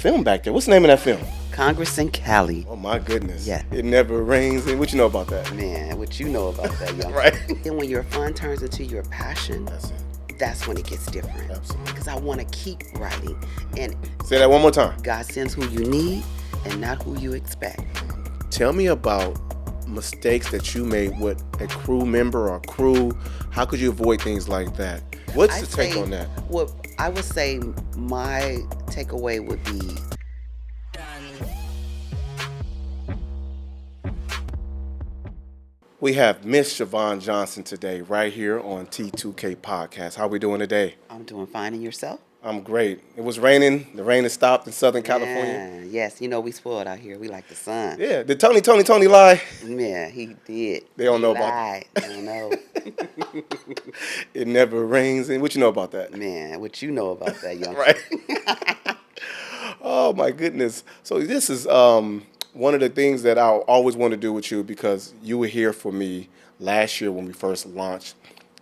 film back there. What's the name of that film? Congress in Cali. Oh my goodness. Yeah. It never rains. And what you know about that? Man, what you know about that, young Right. Then when your fun turns into your passion, That's it. that's when it gets different. Absolutely. Because I want to keep writing. And Say that one more time. God sends who you need and not who you expect. Tell me about mistakes that you made with a crew member or crew. How could you avoid things like that? What's the take on that? Well, I would say my takeaway would be We have Miss Chavvon Johnson today right here on T2K Podcast. How are we doing today? I'm doing fine. And yourself? I'm great. It was raining. The rain has stopped in Southern California. Yes, you know we spoiled out here. We like the sun. Yeah. Did Tony lie? Yeah, he did. They don't know He about lied. They don't know. It never rains. And what you know about that? Man, what you know about that, young Right. Oh my goodness. So this is one of the things that I always want to do with you because you were here for me last year when we first launched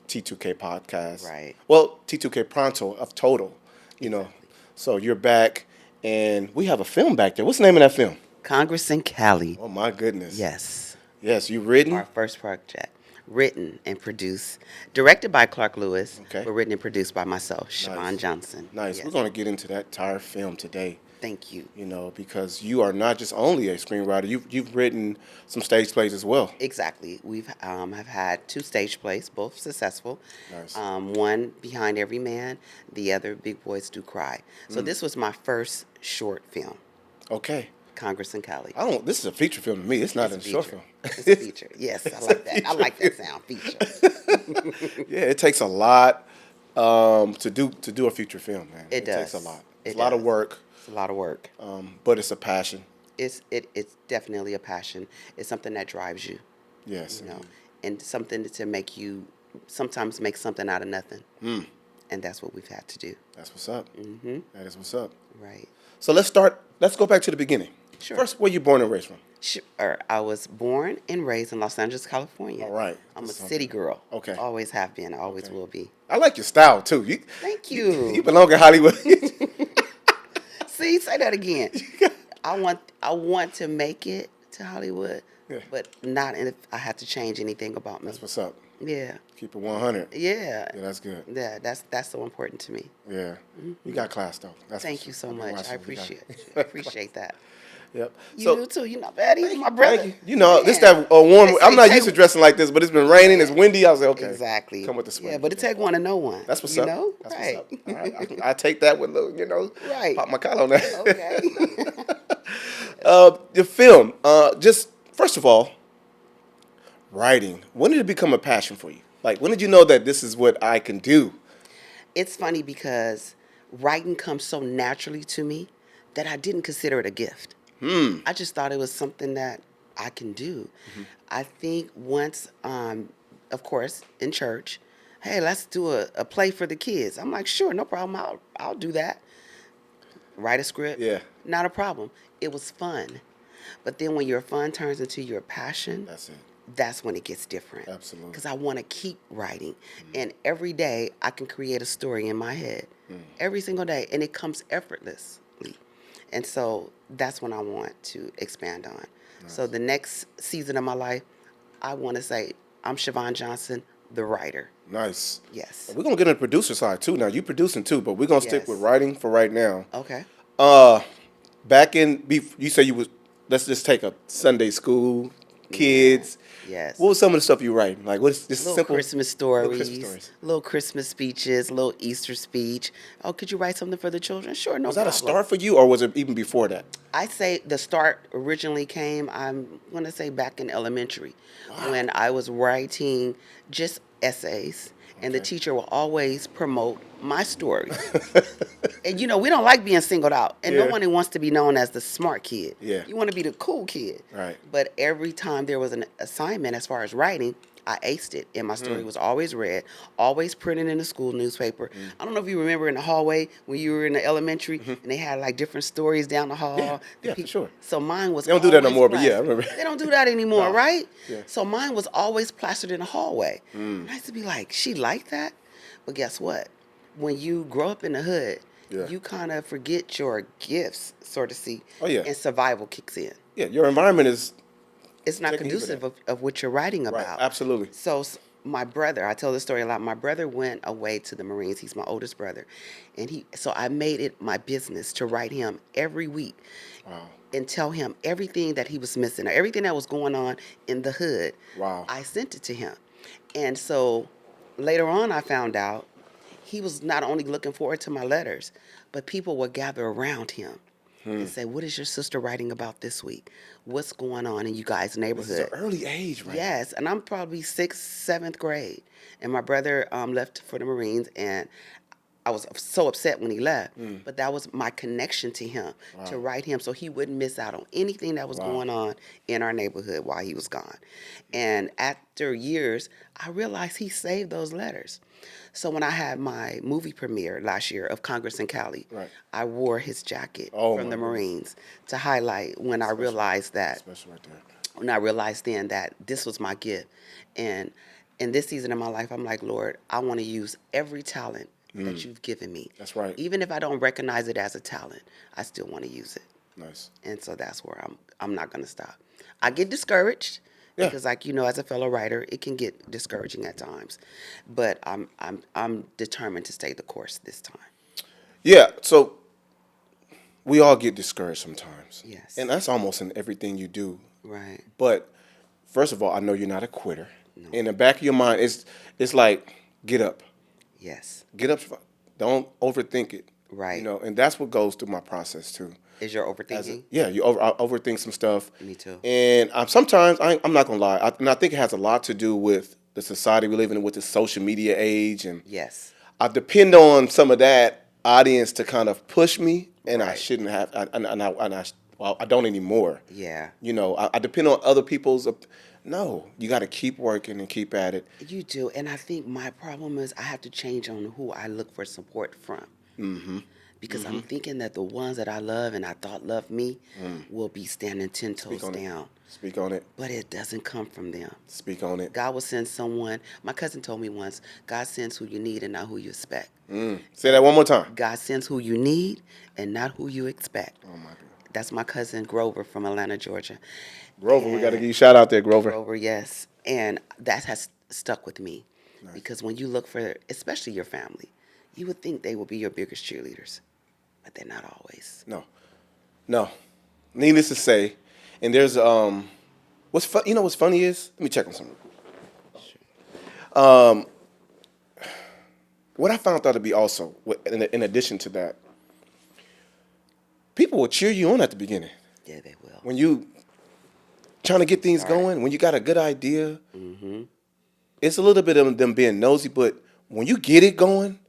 T2K Podcast. Right. Well, T2K Pronto of Total, you know. So you're back and we have a film back there. What's the name of that film? Congress in Cali. Oh my goodness. Yes. Yes, you written? Our first project. Written and produced, directed by Clark Lewis, Okay. but written and produced by myself, Siobhan Johnson. Nice. Yes. We're going to get into that entire film today. Thank you. You know, because you are not just only a screenwriter, you've written some stage plays as well. Exactly. We've have had 2 stage plays, both successful. Nice. One, Behind Every Man, the other, Big Boys Do Cry. So this was my first short film, Okay. Congress in Cali. This is a feature film to me. It's not It's a a short feature. film. It's a feature. Yes, I like that. I like that sound, feature. Yeah, it takes a lot to do a feature film, man. It takes does. a lot. It It's a lot of does. work, It's a lot of work. but it's a passion. It's definitely a passion. It's something that drives you, Yes. you know, and something to make you sometimes make something out of nothing. And that's what we've had to do. That's what's up. Mm-hmm. That is what's up. Right. So let's go back to the beginning. Sure. First, where you born and raised from? Sure. I was born and raised in Los Angeles, California. All right. I'm a That's city girl. Okay. Always have been. Always will be. I like your style too. Thank you. You belong in Hollywood. See, say that again. I want to make it to Hollywood, Yeah. but not if I had to change anything about me. That's what's up. Yeah. Keep it 100. Yeah. Yeah, that's good. Yeah, that's so important to me. Yeah. You got class though. That's Thank what's you up. so I've been much. watching I you. You got appreciate it. it. I appreciate that. Yep. You do too. You're not bad. He's my Thank brother. you. You know, this Man. that warm. They I'm say not take- used to dressing like this, but it's been raining. It's windy. I was like, okay, Exactly. come with the sweater. Yeah, but it take one to know one. That's what's you up. know? That's Right. what's up. All right, I take that with a little, Right. pop my collar on that. Okay. The film. Just first of all, writing. When did it become a passion for you? Like, when did you know that this is what I can do? It's funny because writing comes so naturally to me that I didn't consider it a gift. I just thought it was something that I can do. I think once, of course, in church, hey, let's do a play for the kids. I'm like, sure, no problem. I'll do that. Write a script. Yeah. Not a problem. It was fun. But then when your fun turns into your passion, That's it. that's when it gets different. Absolutely. Because I want to keep writing. And every day I can create a story in my head. Every single day. And it comes effortlessly. And so that's when I want to expand on. So the next season of my life, I want to say, I'm Chavvon Johnson, the writer. Nice. Yes. We're gonna get on the producer side too. Now you producing too, but we're gonna stick Yes. with writing for right now. Okay. Back in, you say you was. Let's just take a Sunday school, kids. Yes. What was some of the stuff you writing? Like, what's just Little simple Christmas stories, Little Christmas stories. little Christmas speeches, little Easter speech. Oh, could you write something for the children? Sure, no Was that a problem. start for you, or was it even before that? I say the start originally came, I'm going to say back in elementary, when I was writing just essays, and the teacher will always promote my story. And you know, we don't like being singled out, and Yeah. no one wants to be known as the smart kid. Yeah. You want to be the cool kid. Right. But every time there was an assignment as far as writing, I aced it, and my story was always read, always printed in the school newspaper. I don't know if you remember in the hallway when you were in the elementary, and they had like different stories down the hall. Yeah, The yeah, for sure. So mine was. They don't do that no always more, but yeah, I plastered. remember. They don't do that anymore, No. right? Yeah. So mine was always plastered in the hallway. And I used to be like, she liked that, but guess what? When you grow up in the hood, Yeah. you kind of forget your gifts, sort of see, Oh yeah. and survival kicks in. Yeah. Your environment is It's not taking you for conducive that. of what you're writing Right. about. Absolutely. So my brother, I tell this story a lot. My brother went away to the Marines. He's my oldest brother, and so I made it my business to write him every week Wow. and tell him everything that he was missing or everything that was going on in the hood. Wow. I sent it to him, and so later on, I found out he was not only looking forward to my letters, but people would gather around him and say, "What is your sister writing about this week? What's going on in you guys' This is an neighborhood?" early age, right? Yes, and I'm probably sixth, seventh grade, and my brother left for the Marines, and I was so upset when he left. But that was my connection to him, to Wow. write him so he wouldn't miss out on anything that was Wow. going on in our neighborhood while he was gone. And after years, I realized he saved those letters. So when I had my movie premiere last year of Congress in Cali, Right. I wore his jacket Oh from my the goodness. Marines to highlight when I Special. realized that Special right there. when I realized then that this was my gift. And in this season of my life, I'm like, Lord, I want to use every talent that you've given me. That's right. Even if I don't recognize it as a talent, I still want to use it. Nice. And so that's where I'm not going to stop. I get discouraged Yeah. because, like, as a fellow writer, it can get discouraging at times. But I'm determined to stay the course this time. Yeah. So we all get discouraged sometimes. Yes. And that's almost in everything you do. Right. But first of all, I know you're not a quitter. No. In the back of your mind, it's like get up, Yes. get up. Don't overthink it. Right. You know, and that's what goes through my process too. Is your As a, overthinking? yeah, I overthink some stuff. Me too. And sometimes I'm not gonna lie, and I think it has a lot to do with the society we live in, with the social media age, and Yes. I depend on some of that audience to kind of push me, and I Right. shouldn't have, well, I don't anymore. Yeah. You know, I depend on other people's. No, you got to keep working and keep at it. You do, and I think my problem is I have to change on who I look for support from. Because I'm thinking that the ones that I love and I thought loved me will be standing 10 toes Speak on down. it. Speak on it. But it doesn't come from them. Speak on it. God will send someone. My cousin told me once, God sends who you need and not who you expect. Say that one more time. God sends who you need and not who you expect. Oh my God. That's my cousin Grover from Atlanta, Georgia. Grover, we got to And give you a shout out there, Grover. Grover, yes. And that has stuck with me. Because when you look for, especially your family, you would think they will be your biggest cheerleaders. But they're not always. No. Needless to say, and there's you know what's funny is, let me check on something. What I found out to be also, in addition to that, people will cheer you on at the beginning. Yeah, they will. When you trying to get things going, when you got a good idea, it's a little bit of them being nosy, but when you get it going,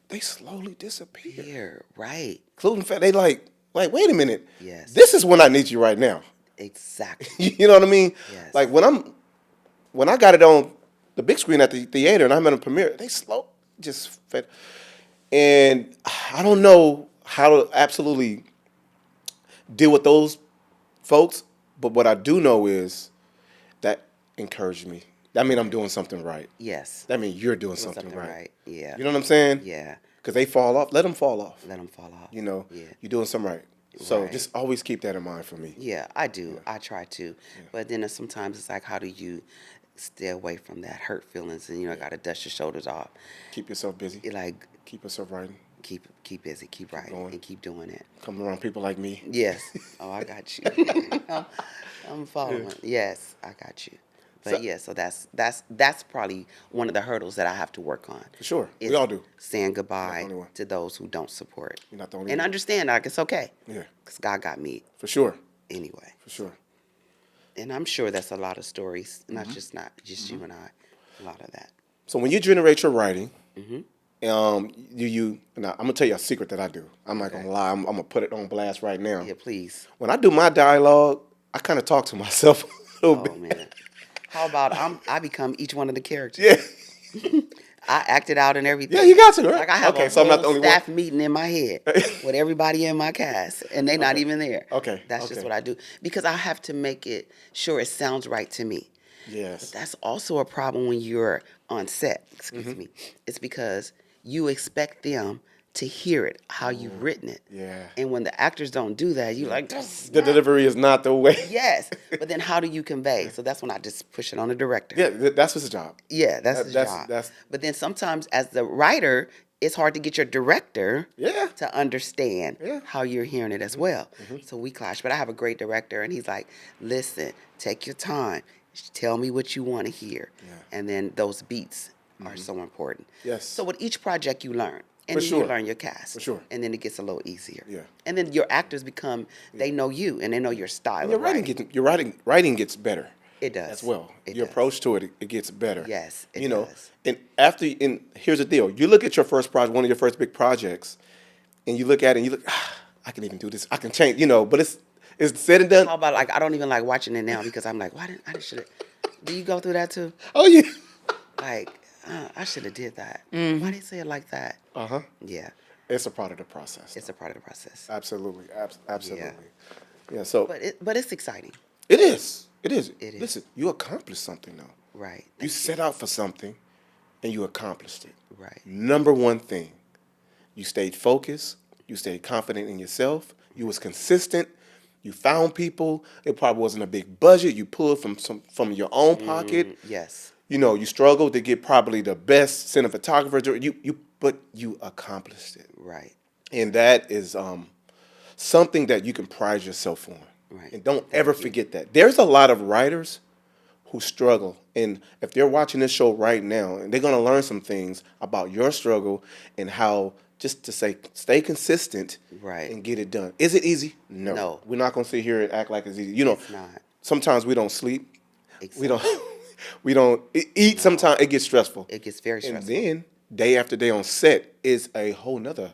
they slowly disappear. Here, right. Including they like, wait a minute. Yes. This is when I need you right now. Exactly. You know what I mean? Yes. Like when I got it on the big screen at the theater and I'm in a premiere, they just fed. And I don't know how to absolutely deal with those folks, but what I do know is that encouraged me. That means I'm doing something right. Yes. That means you're doing Doing something right. Yeah. You know what I'm saying? Yeah. Because they fall off. Let them fall off. Let them fall off. You know, Yeah. you're doing something right. So Right. just always keep that in mind for me. Yeah, I do. I try to. But then sometimes it's like, how do you stay away from that hurt feelings? And, got to dust your shoulders off. Keep yourself busy. You like, Keep yourself writing. keep busy, keep writing, going. and keep doing it. Come around people like me. Yes. Oh, I got you. I'm following. Yes, I got you. But So- that's probably one of the hurdles that I have to work on. For sure. Is We all do. saying goodbye only one. to those who don't support. You're not the only And one. understand, like, it's okay. Yeah. Because God got me For sure. anyway. For sure. And I'm sure that's a lot of stories, not just you and I. A lot of that. So when you generate your writing, now I'm gonna tell you a secret that I do. I'm not gonna lie. I'm gonna put it on blast right now. Yeah, please. When I do my dialogue, I kind of talk to myself a little Oh bit. man. How about I become each one of the characters? Yeah. I act it out and everything. Yeah, you got to, right? Like I have Okay, a so I'm whole not the only staff one. meeting in my head with everybody in my cast, and they're not even there. Okay, That's just okay. what I do because I have to make it sure it sounds right to me. Yes. That's also a problem when you're on set. Excuse Mm-hmm. me. It's because you expect them to hear it, how you've written it. Yeah. And when the actors don't do that, you like, The delivery is not the way. yes. But then how do you convey? So that's when I just push it on the director. Yeah, that's his job. Yeah, that's his job. But then sometimes as the writer, it's hard to get your director Yeah. to understand Yeah. how you're hearing it as well. So we clash. But I have a great director, and he's like, listen, take your time. Tell me what you want to hear. Yeah. And then those beats are so important. Yes. So with each project you learn. And For then sure. you learn your cast. For sure. And then it gets a little easier. Yeah. And then your actors become, they know you, and they know your style And of writing. your writing gets better. It does. As well. It Your does. approach to it, it gets better. Yes, it you know, does. and here's the deal. You look at your first project, one of your first big projects, and you look at it and you look, I can even do this. I can change, but it's said and done. How about, like, I don't even like watching it now because I'm like, I should have. Do you go through that too? Oh yeah. Like, I should have did that. Why they say it like that? Uh-huh. Yeah, It's a part of the process. it's a part of the process. Absolutely. Absolutely. Yeah, so But it's exciting. it is. It is. It is. Listen, you accomplished something though. Right. You set out for something and you accomplished it. Right. Number one thing, you stayed focused, you stayed confident in yourself, you was consistent, you found people, it probably wasn't a big budget, you pulled from your own pocket. Yes. You struggled to get probably the best cinematographer, but you accomplished it. Right. And that is something that you can pride yourself on. Right. And don't ever forget that. There's a lot of writers who struggle. And if they're watching this show right now, and they're going to learn some things about your struggle and how just to stay consistent Right. and get it done. Is it easy? No. No. We're not going to sit here and act like it's easy. It's not. Sometimes we don't sleep. Exactly. We don't eat. Sometimes it gets stressful. It gets very stressful. And then day after day on set is a whole nother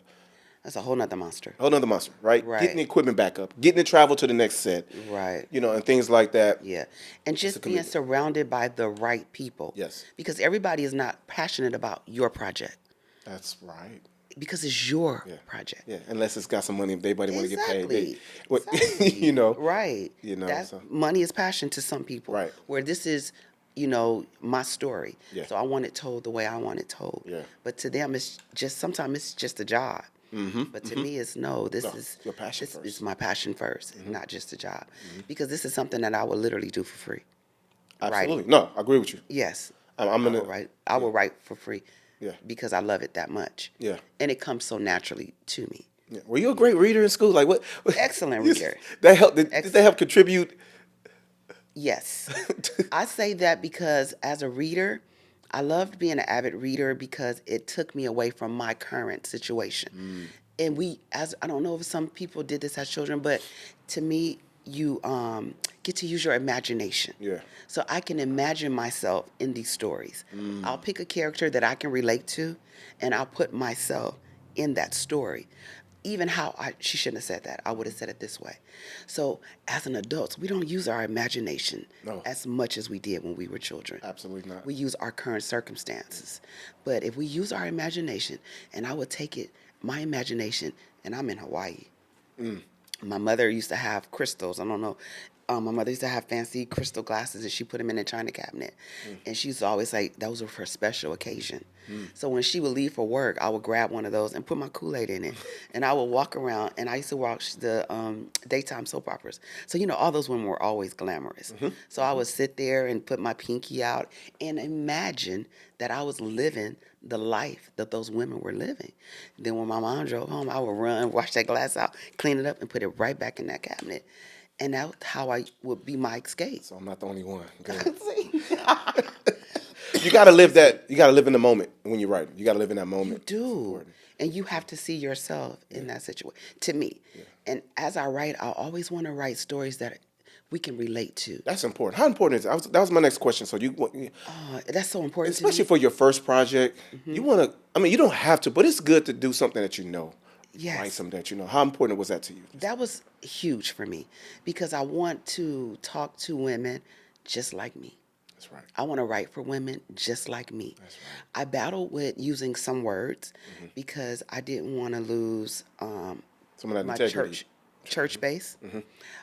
That's a whole nother monster. monster, right? Right. Getting the equipment back up, getting it travel to the next set, Right. And things like that. Yeah. And just a being commitment. surrounded by the right people. Yes. Because everybody is not passionate about your project. That's right. Because it's your Yeah. project. Yeah, unless it's got some money, if anybody want to get paid. Exactly. Exactly. Right. That So. Money is passion to some people. Right. Where this is, my story. Yeah. So I want it told the way I want it told. Yeah. But to them, sometimes it's just a job. But to me, it's this is your passion this first. is my passion 1st not just a job. Because this is something that I would literally do for free. Absolutely. Writing. No, I agree with you. Yes. I'm gonna I will write for free. Yeah. Because I love it that much. Yeah. And it comes so naturally to me. Yeah. Were you a great reader in school? Like what? Excellent reader. That helped. Did they help contribute? Yes. I say that because as a reader, I loved being an avid reader because it took me away from my current situation. And I don't know if some people did this as children, but to me, you get to use your imagination. Yeah. So I can imagine myself in these stories. I'll pick a character that I can relate to, and I'll put myself in that story. Even she shouldn't have said that. I would have said it this way. So as an adult, we don't use our imagination as much as we did when we were children. Absolutely not. We use our current circumstances. But if we use our imagination, and I would take my imagination, and I'm in Hawaii. My mother used to have crystals. I don't know. My mother used to have fancy crystal glasses, and she put them in a china cabinet. And she used to always say those were for special occasion. So when she would leave for work, I would grab one of those and put my Kool-Aid in it. And I would walk around, and I used to watch the daytime soap operas. So, all those women were always glamorous. So I would sit there and put my pinky out and imagine that I was living the life that those women were living. Then when my mom drove home, I would run, wash that glass out, clean it up, and put it right back in that cabinet. And that's how I would be my escape. So I'm not the only one. Good. You gotta live that. You gotta live in the moment when you're writing. You gotta live in that moment. You do. And you have to see yourself in that situation. To me. Yeah. And as I write, I always want to write stories that we can relate to. That's important. How important is it? That was my next question. So that's so important especially to me. For your first project. You want to, you don't have to, but it's good to do something that you know. Yes. Write something that you know. How important was that to you? That was huge for me because I want to talk to women just like me. That's right. I want to write for women just like me. That's right. I battled with using some words because I didn't want to lose some of that my integrity. church base.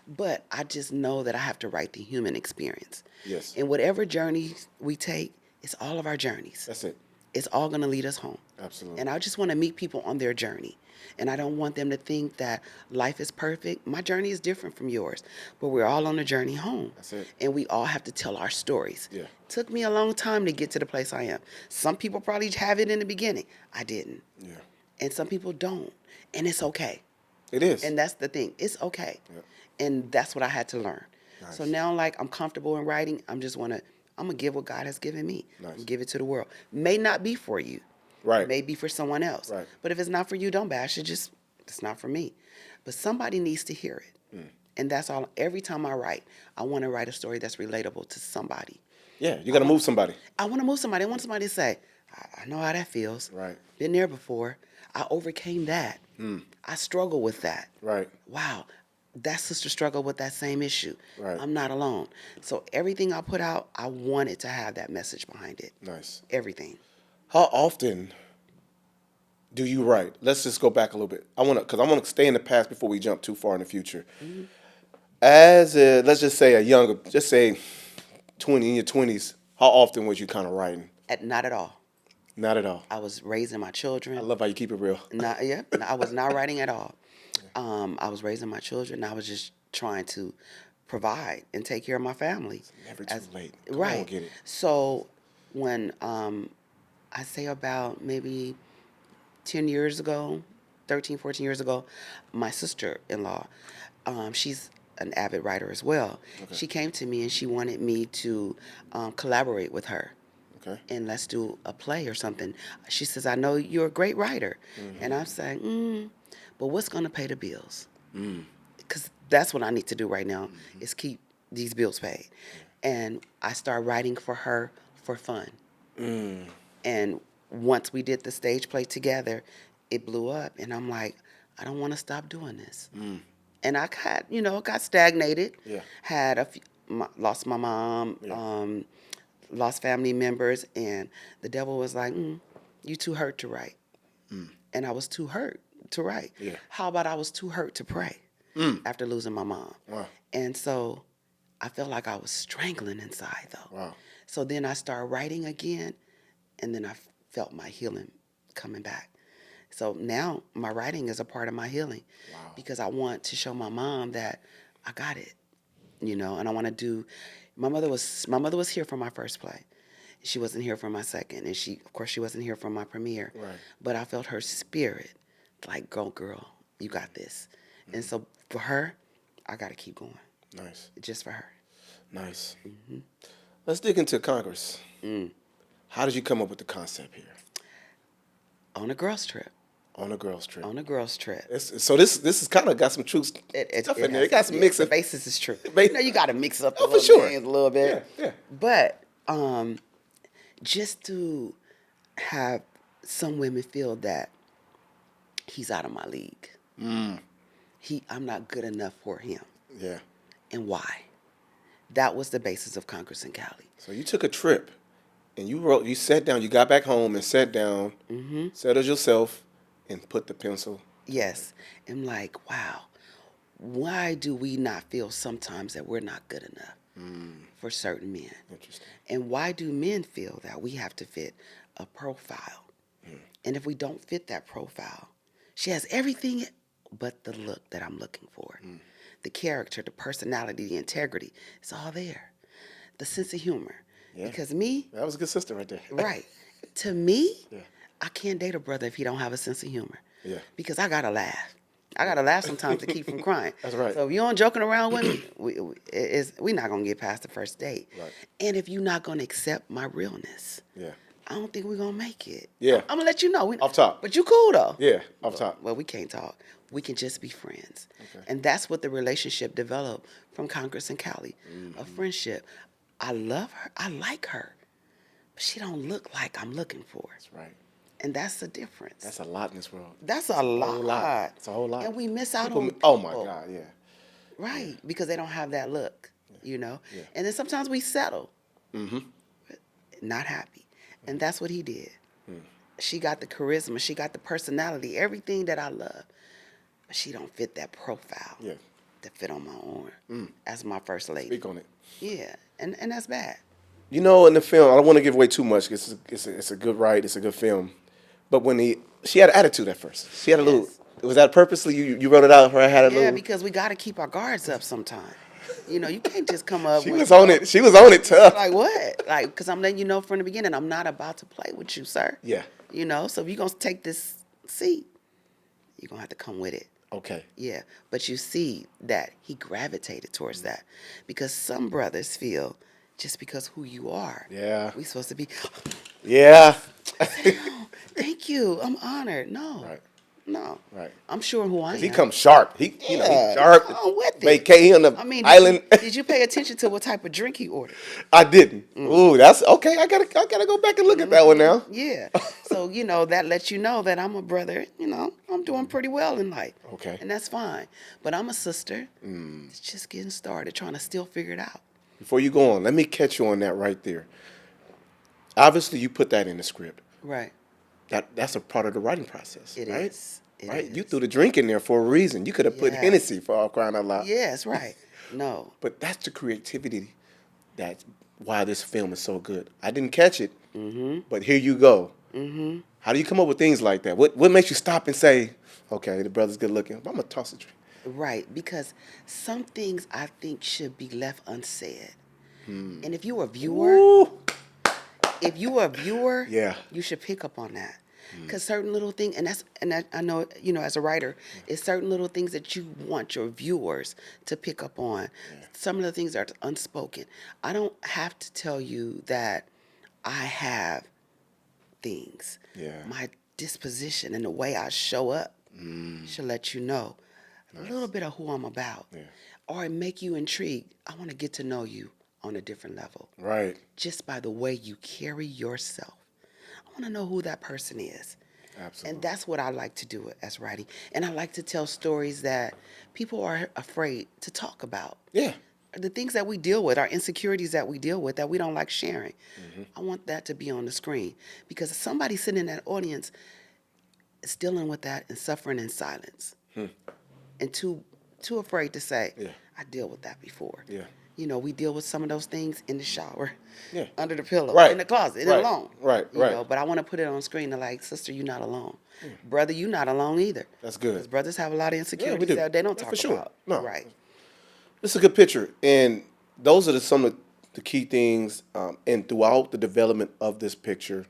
But I just know that I have to write the human experience. Yes. And whatever journey we take, it's all of our journeys. That's it. It's all going to lead us home. Absolutely. And I just want to meet people on their journey. And I don't want them to think that life is perfect. My journey is different from yours, but we're all on a journey home. That's it. And we all have to tell our stories. Yeah. Took me a long time to get to the place I am. Some people probably have it in the beginning. I didn't. Yeah. And some people don't. And it's okay. It is. And that's the thing. It's okay. Yep. And that's what I had to learn. Nice. So now, like, I'm comfortable in writing. I'm going to give what God has given me. Nice. And give it to the world. May not be for you. Right. It may be for someone else. Right. But if it's not for you, don't bash it. Just, it's not for me. But somebody needs to hear it. And that's all. Every time I write, I want to write a story that's relatable to somebody. Yeah, you got to move somebody. I want to move somebody. I want somebody to say, I know how that feels. Right. Been there before. I overcame that. I struggle with that. Right. Wow. That sister struggled with that same issue. Right. I'm not alone. So everything I put out, I want it to have that message behind it. Nice. Everything. How often do you write? Let's just go back a little bit. I want to stay in the past before we jump too far in the future. As let's just say just say 20 in your 20s. How often was you kind of writing? Not at all. Not at all. I was raising my children. I love how you keep it real. I was not writing at all. I was raising my children. I was just trying to provide and take care of my family. It's never too late. Come Right. on, get it. So when I say about maybe 10 years ago, 13, 14 years ago, my sister-in-law, she's an avid writer as well. Okay. She came to me and she wanted me to collaborate with her. Okay. And let's do a play or something. She says, I know you're a great writer. And I'm saying, but what's going to pay the bills? Because that's what I need to do right now is keep these bills paid. And I started writing for her for fun. And once we did the stage play together, it blew up. And I'm like, I don't want to stop doing this. And I got stagnated. Yeah. Had lost my mom, lost family members, and the devil was like, you too hurt to write. And I was too hurt to write. Yeah. How about I was too hurt to pray after losing my mom? Wow. And so I felt like I was strangling inside, though. Wow. So then I started writing again, and then I felt my healing coming back. So now my writing is a part of my healing. Wow. Because I want to show my mom that I got it, and I want to do. My mother was here for my first play. She wasn't here for my second, and she wasn't here for my premiere. Right. But I felt her spirit, like, go girl, you got this. And so for her, I got to keep going. Nice. Just for her. Nice. Let's dig into Congress. How did you come up with the concept here? On a girls' trip. On a girls' trip. On a girls' trip. So this has kind of got some true stuff in there. It got some mixing. The basis is true. Ba- You got to mix up the for little sure. things a little bit. Yeah. But just to have some women feel that he's out of my league. I'm not good enough for him. Yeah. And why? That was the basis of Congress in Cali. So you took a trip, and you sat down. You got back home and sat down, settled yourself, and put the pencil. Yes. I'm like, wow, why do we not feel sometimes that we're not good enough for certain men? Interesting. And why do men feel that we have to fit a profile? And if we don't fit that profile, she has everything but the look that I'm looking for. The character, the personality, the integrity, it's all there. The sense of humor. Yeah. Because me, That was a good sister right there. right, to me, Yeah. I can't date a brother if he don't have a sense of humor. Yeah. Because I got to laugh. I got to laugh sometimes to keep from crying. That's right. So if you aren't joking around with me, we're not going to get past the first date. Right. And if you're not going to accept my realness, Yeah. I don't think we're going to make it. Yeah. I'm going to let you know. Off top. But you cool, though. Yeah. Off top. Well, we can't talk. We can just be friends. Okay. And that's what the relationship developed from Congress and Cali, a friendship. I love her. I like her. But she don't look like I'm looking for. That's right. And that's the difference. That's a lot in this world. That's a lot. whole lot. It's a whole lot. And we miss out People- on oh my people. God, yeah. Right, because they don't have that look, Yeah. And then sometimes we settle. Not happy. And that's what he did. She got the charisma, she got the personality, everything that I love. But she don't fit that profile Yeah. to fit on my arm as my first lady. Speak on it. Yeah, and that's bad. You know, in the film, I don't want to give away too much. It's a good write. It's a good film. But she had an attitude at first. She had a little. Yes. Was that purposely? You wrote it out for her? Had a Yeah, little. because we got to keep our guards up sometime. You can't just come up She when, was on it. She was on it tough. like what? Like, because I'm letting you know from the beginning, I'm not about to play with you, sir. Yeah. So if you're going to take this seat, you're going to have to come with it. Okay. Yeah. But you see that he gravitated towards that. Because some brothers feel just because who you are. Yeah. We supposed to be, Yeah. thank you. I'm honored. No. Right. No. Right. I'm sure who I am. He comes sharp. He sharp. I'm with it. Vacay on the I mean, island. Did you pay attention to what type of drink he ordered? I didn't. Ooh, that's okay. I gotta go back and look at that one now. Yeah. So, that lets you know that I'm a brother, I'm doing pretty well in life. Okay. And that's fine. But I'm a sister. It's just getting started, trying to still figure it out. Before you go on, let me catch you on that right there. Obviously, you put that in the script. Right. That's a part of the writing process, It right? is. It right? is. You threw the drink in there for a reason. You could have put Yeah. Hennessy for all crying out loud. Yes, right. No. But that's the creativity. That's why this film is so good. I didn't catch it, but here you go. How do you come up with things like that? What makes you stop and say, okay, the brother's good looking, but I'm going to toss a drink? Right. Because some things I think should be left unsaid. And if you're a viewer, Ooh. Yeah. you should pick up on that. Because certain little things, and I know, as a writer, it's certain little things that you want your viewers to pick up on. Yeah. Some of the things are unspoken. I don't have to tell you that I have things. Yeah. My disposition and the way I show up should let you know a little bit of who I'm about. Yeah. Or it make you intrigued. I want to get to know you on a different level. Right. Just by the way you carry yourself. I want to know who that person is. Absolutely. And that's what I like to do as writing. And I like to tell stories that people are afraid to talk about. Yeah. The things that we deal with, our insecurities that we deal with that we don't like sharing. I want that to be on the screen. Because somebody sitting in that audience is dealing with that and suffering in silence. And too afraid to say, Yeah. I deal with that before. Yeah. We deal with some of those things in the shower, Yeah. under the pillow, Right. in the closet, Right. alone. Right. Right. But I want to put it on screen to like, sister, you're not alone. Brother, you're not alone either. That's good. Because brothers have a lot of insecurities do. that they don't Yeah, talk for sure. about. No. Right. It's a good picture, and those are some of the key things. And throughout the development of this picture,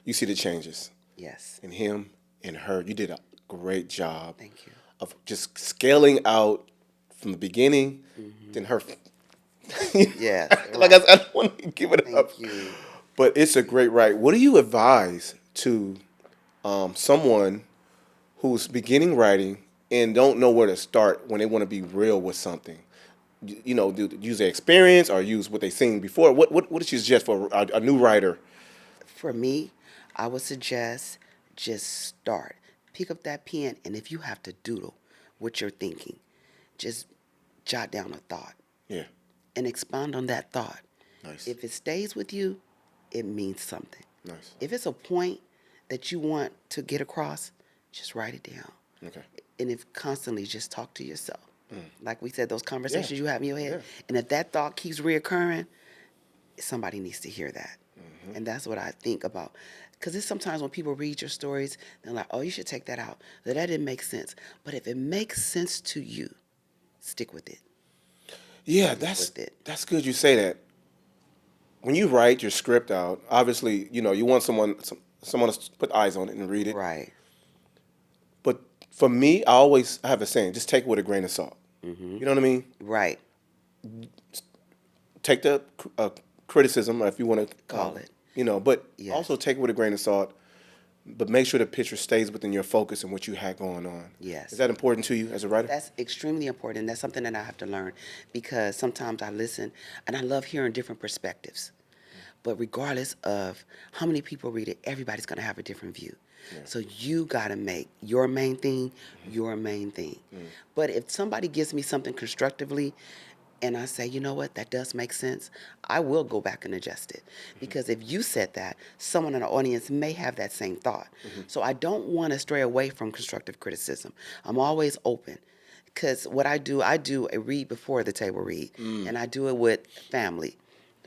you see the changes Yes. in him and her. You did a great job. Thank you. Of just scaling out from the beginning, then her. Yeah. Like I said, I don't want to give it up. Thank you. But it's a great write. What do you advise to someone who's beginning writing and don't know where to start when they want to be real with something? Use their experience or use what they've seen before. What did you suggest for a new writer? For me, I would suggest just start. Pick up that pen, and if you have to doodle what you're thinking, just jot down a thought. Yeah. And expound on that thought. Nice. If it stays with you, it means something. Nice. If it's a point that you want to get across, just write it down. Okay. And if constantly just talk to yourself. Like we said, those conversations you have in your head. Yeah. And if that thought keeps reoccurring, somebody needs to hear that. And that's what I think about. Because it's sometimes when people read your stories, they're like, oh, you should take that out. That didn't make sense. But if it makes sense to you, stick with it. Yeah, that's good you say that. When you write your script out, obviously, you want someone to put eyes on it and read it. Right. But for me, I have a saying, just take it with a grain of salt. You know what I mean? Right. Take the criticism, or if you want to Call it. But Yes. also take it with a grain of salt. But make sure the picture stays within your focus and what you had going on. Yes. Is that important to you as a writer? That's extremely important. That's something that I have to learn because sometimes I listen and I love hearing different perspectives. But regardless of how many people read it, everybody's going to have a different view. Yeah. So you got to make your main thing your main thing. But if somebody gives me something constructively and I say, you know what, that does make sense, I will go back and adjust it. Because if you said that, someone in the audience may have that same thought. So I don't want to stray away from constructive criticism. I'm always open. Because what I do a read before the table read. And I do it with family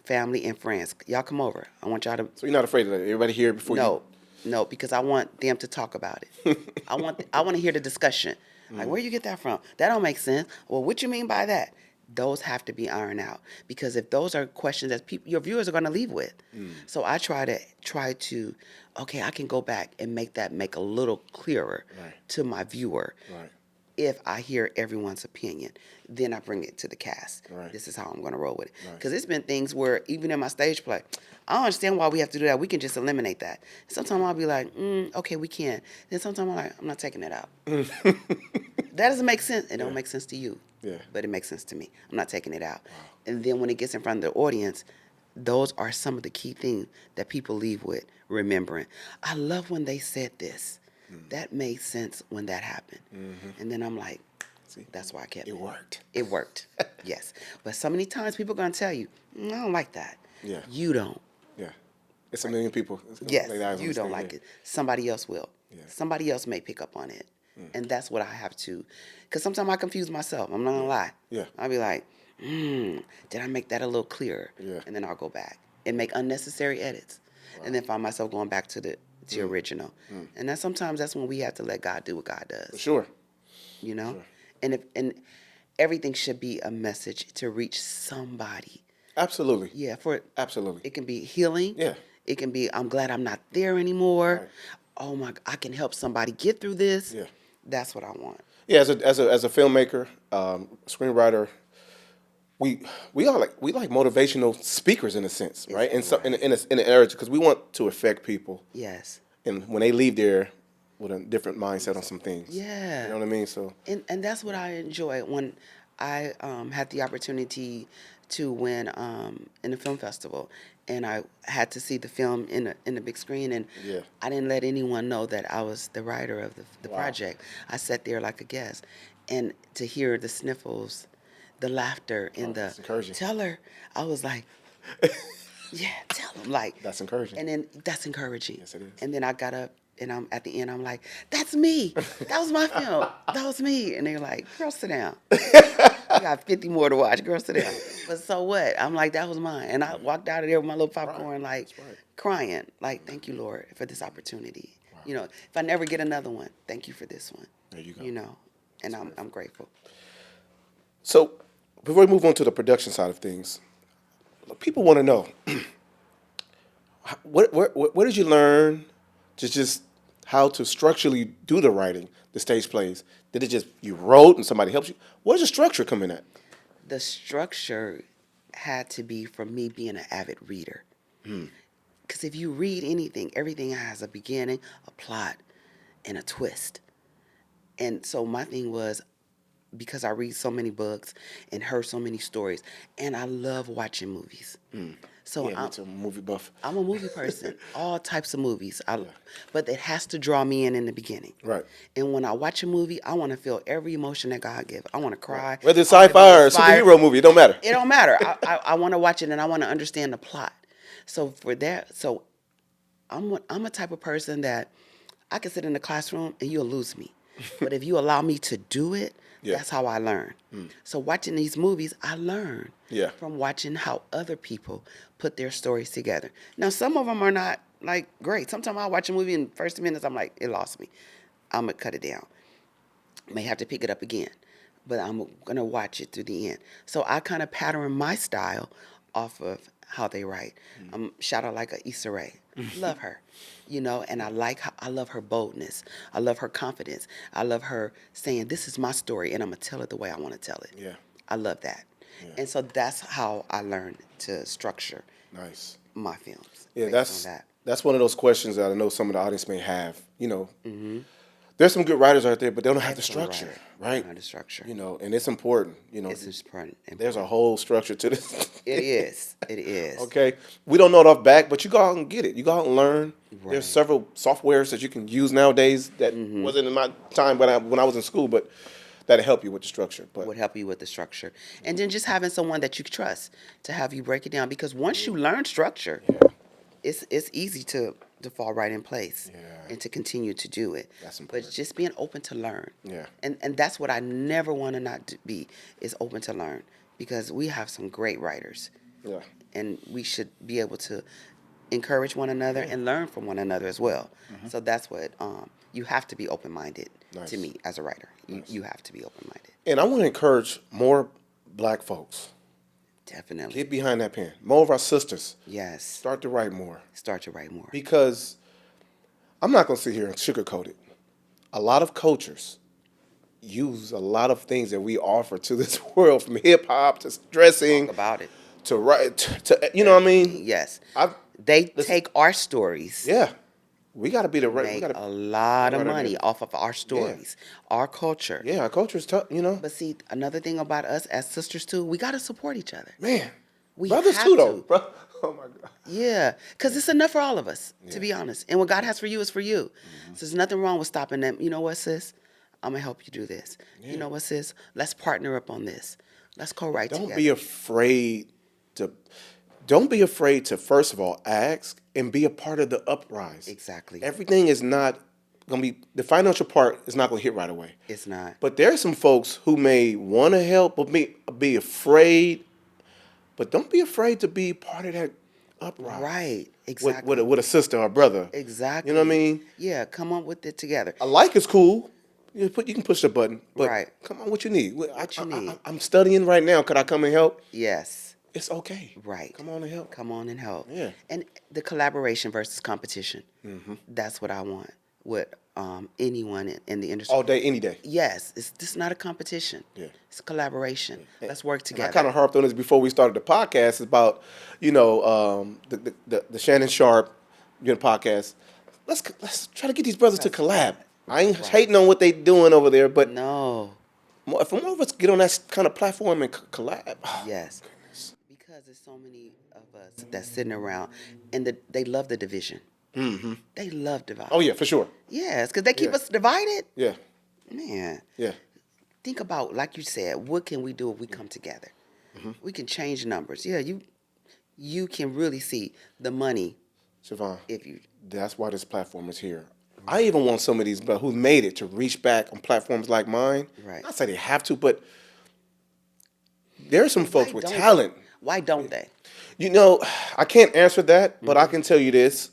and friends. Y'all come over. I want y'all to... So you're not afraid of that? Everybody here before you... No. No, because I want them to talk about it. I want to hear the discussion. Like, where you get that from? That don't make sense. Well, what you mean by that? Those have to be ironed out, because if those are questions that your viewers are going to leave with. So I try to, okay, I can go back and make a little clearer Right. to my viewer. Right. If I hear everyone's opinion, then I bring it to the cast. Right. This is how I'm going to roll with it. Nice. Because it's been things where even in my stage play, I don't understand why we have to do that. We can just eliminate that. Sometimes I'll be like, okay, we can. Then sometimes I'm like, I'm not taking it out. That doesn't make sense. It don't make sense to you. Yeah. But it makes sense to me. I'm not taking it out. Wow. And then when it gets in front of the audience, those are some of the key things that people leave with remembering. I love when they said this. That made sense when that happened. And then I'm like, see, that's why I kept it. It worked. It worked. Yes. But so many times people are going to tell you, I don't like that. Yeah. You don't. Yeah. It's a million people. Yes, you don't like it. Somebody else will. Yeah. Somebody else may pick up on it. And that's what I have to, because sometimes I confuse myself. I'm not going to lie. Yeah. I'll be like, did I make that a little clearer? Yeah. And then I'll go back and make unnecessary edits. Wow. And then find myself going back to the original. And then sometimes that's when we have to let God do what God does. For sure. You know? Sure. And everything should be a message to reach somebody. Absolutely. Yeah, absolutely. It can be healing. Yeah. It can be, I'm glad I'm not there anymore. Right. Oh my, I can help somebody get through this. Yeah. That's what I want. Yeah, as a filmmaker, screenwriter, we like motivational speakers in a sense, right? In an area, because we want to affect people. Yes. And when they leave there with a different mindset on some things. Yeah. You know what I mean? So. And that's what I enjoy when I had the opportunity to win in the film festival, and I had to see the film in the big screen, and Yeah. I didn't let anyone know that I was the writer of the Wow. project. I sat there like a guest, and to hear the sniffles, the laughter, and that's encouraging. tell her, I was like, yeah, tell them, like, That's encouraging. and then that's encouraging. Yes, it is. And then I got up, and I'm at the end, I'm like, that's me. That was my film. That was me. And they're like, girl, sit down. I got 50 more to watch. Girl, sit down. But so what? I'm like, that was mine. And I walked out of there with my little popcorn, like, crying. Like, thank you, Lord, for this opportunity. Wow. You know, if I never get another one, thank you for this one. There you go. You know, and I'm grateful. So, before we move on to the production side of things, people want to know, what did you learn to just how to structurally do the writing, the stage plays? Did it just, you wrote and somebody helps you? Where's the structure come in at? The structure had to be from me being an avid reader. Because if you read anything, everything has a beginning, a plot, and a twist. And so my thing was, because I read so many books and heard so many stories, and I love watching movies. So Yeah, I'm a movie buff. I'm a movie person, all types of movies. But it has to draw me in the beginning. Right. And when I watch a movie, I want to feel every emotion that God gives. I want to cry. Right. Whether it's sci-fi or a superhero movie, it don't matter. It don't matter. I want to watch it, and I want to understand the plot. So for that, I'm a type of person that I can sit in the classroom and you'll lose me. But if you allow me to do it, that's how I learn. So watching these movies, I learn from watching how other people put their stories together. Now, some of them are not like great. Sometimes I'll watch a movie in the first minutes, I'm like, it lost me. I'm going to cut it down. May have to pick it up again, but I'm going to watch it through the end. So I kind of pattern my style off of how they write. Shout out like a Issa Rae. Love her, you know, and I love her boldness. I love her confidence. I love her saying, this is my story, and I'm going to tell it the way I want to tell it. Yeah. I love that. Yeah. And so that's how I learned to structure my films. Yeah, that's one of those questions that I know some of the audience may have. You know, there's some good writers out there, but they don't have the structure, right? Don't have the structure. You know, and it's important. You know, it's important. There's a whole structure to this. It is. It is. Okay, we don't know it off back, but you go out and get it. You go out and learn. Right. There's several softwares that you can use nowadays that wasn't in my time when I was in school, but that'll help you with the structure. But would help you with the structure, and then just having someone that you trust to have you break it down. Because once you learn structure, it's easy to fall right in place and to continue to do it. That's important. But just being open to learn. Yeah. And that's what I never want to not be, is open to learn, because we have some great writers. Yeah. And we should be able to encourage one another and learn from one another as well. So that's what you have to be open minded. To Nice. me as a writer, you have to be open minded. And I want to encourage more black folks. Definitely. Get behind that pen. More of our sisters. Yes. Start to write more. Start to write more. Because I'm not going to sit here and sugarcoat it. A lot of cultures use a lot of things that we offer to this world, from hip hop to dressing Talk about it. to write to you know what I mean? Yes. I've, They take our stories. yeah. We got to be the right. We Make got a to. lot of gotta money do- off of our stories, our culture. Yeah, our culture is tough. You know, But see, another thing about us as sisters too, we gotta support each other. man. We Brothers have too, though. to. Bro. Oh my God. Yeah, because it's enough for all of us, to be honest. And what God has for you is for you. So there's nothing wrong with stopping them. You know what, sis? I'm going to help you do this. You know what, sis? Let's partner up on this. Let's co-write together. Don't be afraid to. Don't be afraid to, first of all, ask and be a part of the uprise. Exactly. Everything is not going to be, the financial part is not going to hit right away. It's not. But there are some folks who may want to help, but be afraid. But don't be afraid to be part of that uprise. Right. Exactly. With a sister or brother. Exactly. You know what I mean? Yeah, come on with it together. A like is cool. You can push the button. But Right. come on, what you need? What you need. I'm studying right now. Could I come and help? Yes. It's okay. Right. Come on and help. Come on and help. Yeah. And the collaboration versus competition. That's what I want with anyone in the industry. All day, any day. Yes, it's just not a competition. Yeah. It's a collaboration. Let's work And together. I kind of harped on this before we started the podcast about, the Shannon Sharp, podcast. Let's try to get these brothers to collab. I ain't hating on what they doing over there, but No. if more of us get on that kind of platform and collab, Yes. Because there's so many of us that's sitting around and they love the division. Mm-hmm. They love dividing. oh yeah, for sure. Yes, because they keep us divided. Yeah, Man, yeah. think about, like you said, what can we do if we come together? We can change numbers. Yeah, you can really see the money Siobhan, if you. that's why this platform is here. I even want some of these who made it to reach back on platforms like mine. Right. Not say they have to, but there are some folks Why with don't talent. they? Why don't they? I can't answer that, but I can tell you this.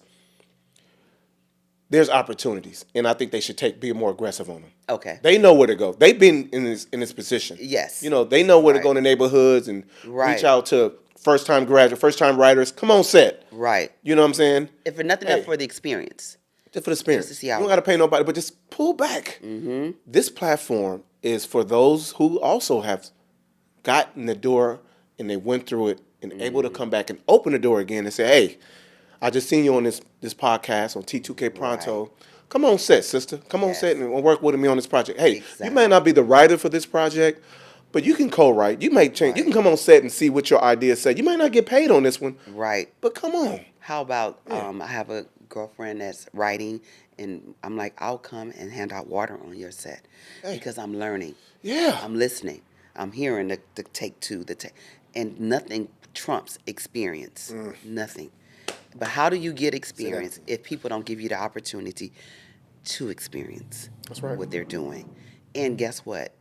There's opportunities, and I think they should be more aggressive on them. Okay. They know where to go. They've been in this position. Yes. They know where to Right. go in the neighborhoods and Right. reach out to first-time graduate, first-time writers. Come on set. Right. You know what I'm saying? If for nothing else, for the experience. Just for the experience. Just to see how You it don't got to pay nobody, but just pull back. Mm-hmm. This platform is for those who also have gotten the door and they went through it and able to come back and open the door again and say, hey, I just seen you on this podcast on T2K Pronto. Right. Come on set, sister. Come on Yes. set and work with me on this project. Hey, Exactly. you may not be the writer for this project, but you can co-write. You may change. You can come on set and see what your ideas say. You might not get paid on this one, Right. but come on. How about I have a girlfriend that's writing, and I'm like, I'll come and hand out water on your set because I'm learning. Yeah. I'm listening. I'm hearing the take two, and nothing trumps experience. Nothing. But how do you get experience if people don't give you the opportunity to experience That's right. what they're doing? And guess what?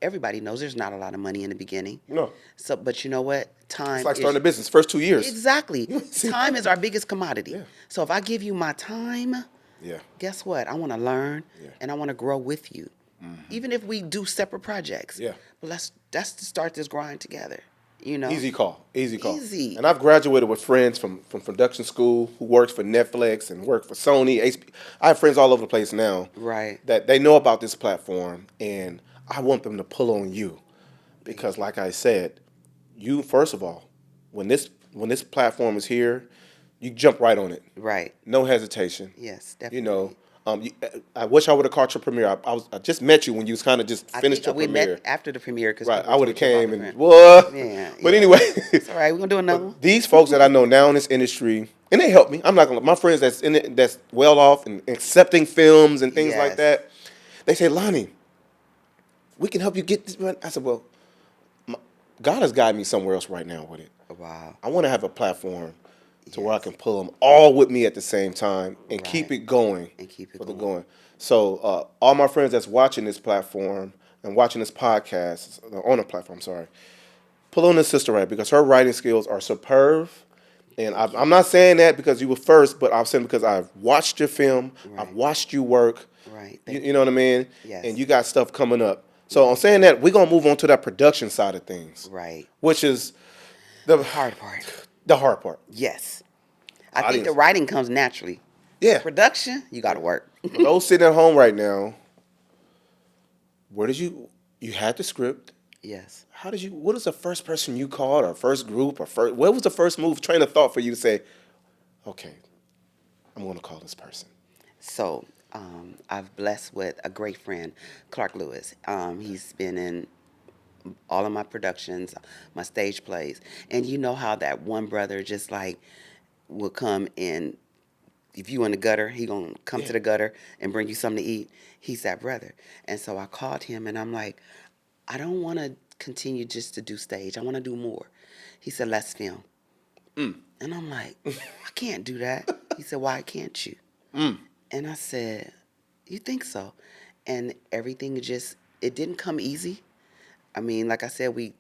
Everybody knows there's not a lot of money in the beginning. No. So, but you know what? Time. It's like is- starting a business. First 2 years. Exactly. Time is our biggest commodity. Yeah. So if I give you my time, Yeah. guess what? I want to learn Yeah. and I want to grow with you. Even if we do separate projects. Yeah. But let's start this grind together. Easy call. Easy call. Easy. And I've graduated with friends from production school who works for Netflix and work for Sony. I have friends all over the place now. Right. That they know about this platform, and I want them to pull on you, because like I said, you first of all, when this platform is here, you jump right on it. Right. No hesitation. Yes, definitely. I wish I would have caught your premiere. I just met you when you was kind of just I finished think your we premiere. met after the premiere because Right, I would have came and what? Yeah, But yeah. anyway, It's all right. We're gonna do another one. these folks that I know now in this industry, and they help me. I'm not gonna. My friends that's in it, that's well off and accepting films and things like Yes. that. They say, Lonnie, we can help you get this. I said, well, God has guided me somewhere else right now with it. Wow. I want to have a platform to where I can pull them all with me at the same time and keep Right. it going. And keep it for the going. going. So all my friends that's watching this platform and watching this podcast on the platform, sorry, pull on this sister right because her writing skills are superb. And I'm not saying that because you were first, but I'm saying because I've watched your film, I've Right. watched you work. Right. You know what I mean? Yes. And you got stuff coming up. So I'm saying that we're gonna move on to that production side of things, Right. which is the Hard part. the hard part. Yes. I think Audience. the writing comes naturally. Yeah. Production, you got to work. For those sitting at home right now, where did you had the script? Yes. How did you? What was the first person you called, or first group, or first? What was the first move, train of thought for you to say, okay, I'm going to call this person? So I've blessed with a great friend, Clark Lewis. He's been in all of my productions, my stage plays, and you know how that one brother just like will come and if you in the gutter, he gonna come Yeah. to the gutter and bring you something to eat. He's that brother, and so I called him and I'm like, I don't want to continue just to do stage. I want to do more. He said, let's film. And I'm like, I can't do that. He said, why can't you? And I said, you think so? And everything just, it didn't come easy. I mean, like I said, we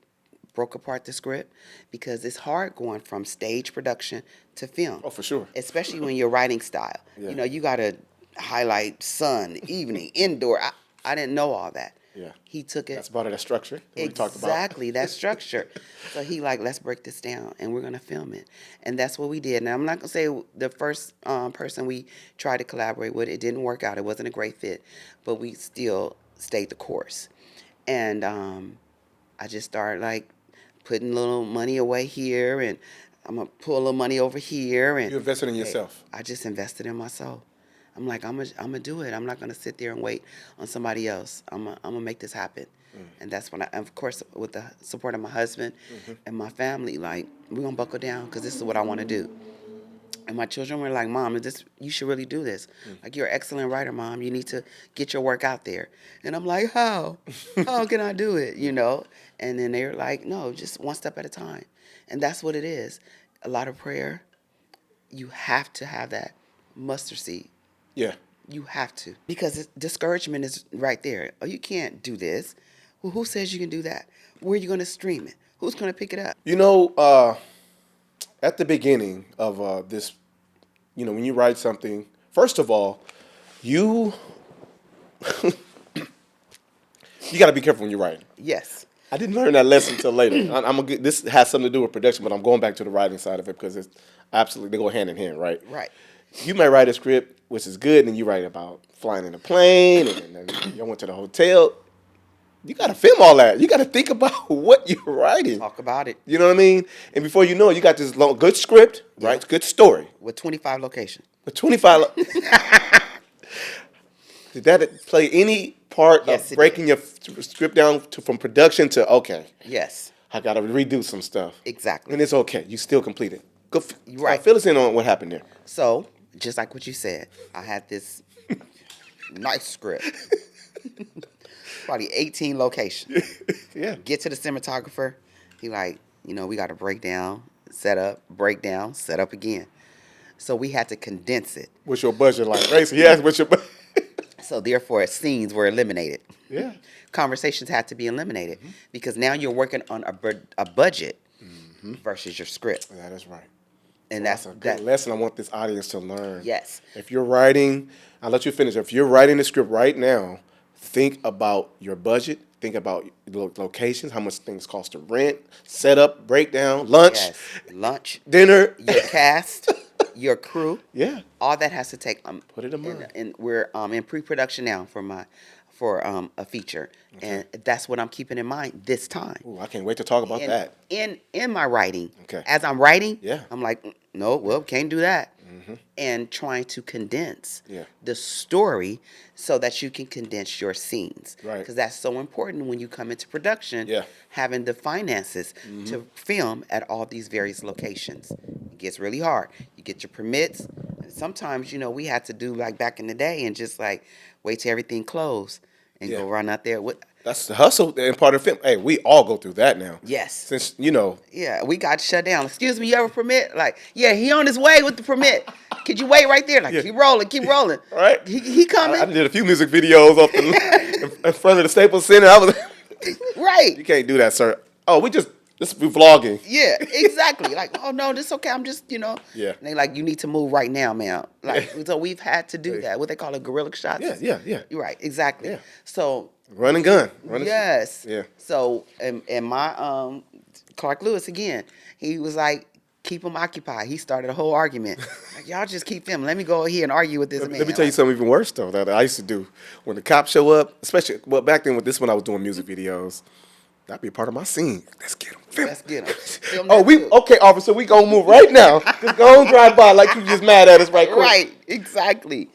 broke apart the script because it's hard going from stage production to film. Oh, for sure. Especially when you're writing style. Yeah. You know, you got to highlight sun, evening, indoor. I didn't know all that. Yeah. He took it. That's part of that structure that we talked about. Exactly, that structure. So he like, let's break this down, and we're gonna film it, and that's what we did. Now I'm not gonna say the first person we tried to collaborate with, it didn't work out. It wasn't a great fit, but we still stayed the course. And I just started like putting a little money away here, and I'm gonna pull a little money over here, and You invested in yourself. I just invested in myself. I'm like, I'm gonna do it. I'm not gonna sit there and wait on somebody else. I'm gonna make this happen. And that's when of course, with the support of my husband and my family, like, we're gonna buckle down because this is what I want to do. And my children were like, Mom, you should really do this. Like, you're an excellent writer, Mom. You need to get your work out there. And I'm like, how? How can I do it? You know? And then they were like, no, just one step at a time. And that's what it is. A lot of prayer. You have to have that mustard seed. Yeah. You have to. Because discouragement is right there. Oh, you can't do this. Well, who says you can do that? Where are you going to stream it? Who's going to pick it up? You know, at the beginning of this, you know, when you write something, first of all, you you got to be careful when you're writing. Yes. I didn't learn that lesson until later. This has something to do with production, but I'm going back to the writing side of it because it's absolutely, they go hand in hand, right? Right. You may write a script, which is good, and then you write about flying in a plane, and then you went to the hotel. You got to film all that. You got to think about what you're writing. Talk about it. You know what I mean? And before you know it, you got this long, good script, right? Yeah. Good story. With 25 locations. With 25. Did that play any part Yes, of it breaking your script down from production to, okay, Yes. I got to redo some stuff? Exactly. And it's okay. You still complete it. Go Right. Fill us in on what happened there. So, just like what you said, I had this nice script. Probably 18 locations. Yeah. Get to the cinematographer. He like, we got to break down, set up, break down, set up again. So we had to condense it. What's your budget like? Right? So he asked what's your budget. So therefore, scenes were eliminated. Yeah. Conversations had to be eliminated because now you're working on a budget versus your script. That is right. And That's a good lesson I want this audience to learn. Yes. If you're writing, I'll let you finish. If you're writing the script right now, think about your budget. Think about locations, how much things cost to rent, setup, breakdown, lunch, Yes. Lunch, dinner. your cast, your crew. Yeah. All that has to take. Put it in mind. And we're in pre-production now for a feature, and that's what I'm keeping in mind this time. Ooh, I can't wait to talk about that. In my writing, Okay. as I'm writing, Yeah. I'm like, no, well, can't do that. And trying to condense Yeah. the story so that you can condense your scenes. Right. Because that's so important when you come into production, Yeah. having the finances to film at all these various locations. It gets really hard. You get your permits. Sometimes, we had to do like back in the day and just like wait till everything closed and Yeah. go run out there. That's the hustle and part of the film. Hey, we all go through that now. Yes. Since, Yeah, we got shut down. Excuse me, you have a permit? Like, yeah, he on his way with the permit. Could you wait right there? Like, Yeah. keep rolling. Right? He coming. I did a few music videos in front of the Staples Center. You Right. can't do that, sir. Oh, This be vlogging. Yeah, exactly. Like, oh no, this okay. I'm just, Yeah. And they like, you need to move right now, ma'am. Like, Yeah. so we've had to do that. What they call a guerrilla shots. Yeah. You're right, exactly. Yeah. So Run and gun. yes. Yeah. So and my Clark Lewis again, he was like, keep him occupied. He started a whole argument. Like, y'all just keep him. Let me go here and argue with this man. Let me tell you something even worse though that I used to do when the cops show up, especially back then with this when I was doing music videos. That'd be a part of my scene. Let's get him. Film. Let's get him. Film Oh, that too. okay, officer. We gonna move right now. Just go and drive by like you just mad at us right quick. Right, exactly.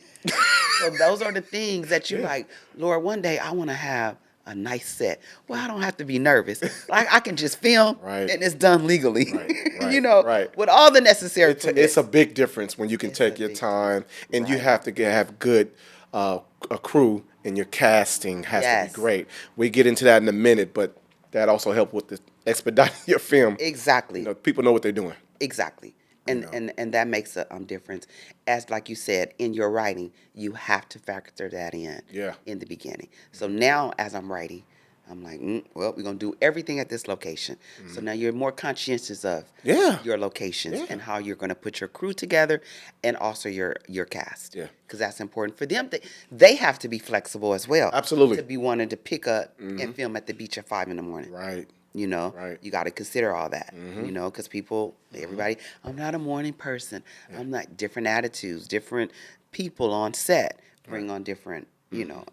So those are the things that you're like, Lord, one day I want to have a nice set. Well, I don't have to be nervous. Like I can just film Right. and it's done legally. Right, right. With all the necessary It's a big difference when you can take your time and you have to have good a crew and your casting has to be great. We get into that in a minute, but that also helps with the expediting your film. Exactly. People know what they're doing. Exactly. And that makes a difference. As like you said, in your writing, you have to factor that in. Yeah. In the beginning. So now, as I'm writing, I'm like, well, we're gonna do everything at this location. So now you're more conscientious of your locations and how you're gonna put your crew together, and also your cast. Yeah. Because that's important for them. They have to be flexible as well. Absolutely. To be wanting to pick up and film at the beach at 5 a.m. Right. Right. You got to consider all that, because everybody, I'm not a morning person. I'm not, different attitudes, different people on set bring on different,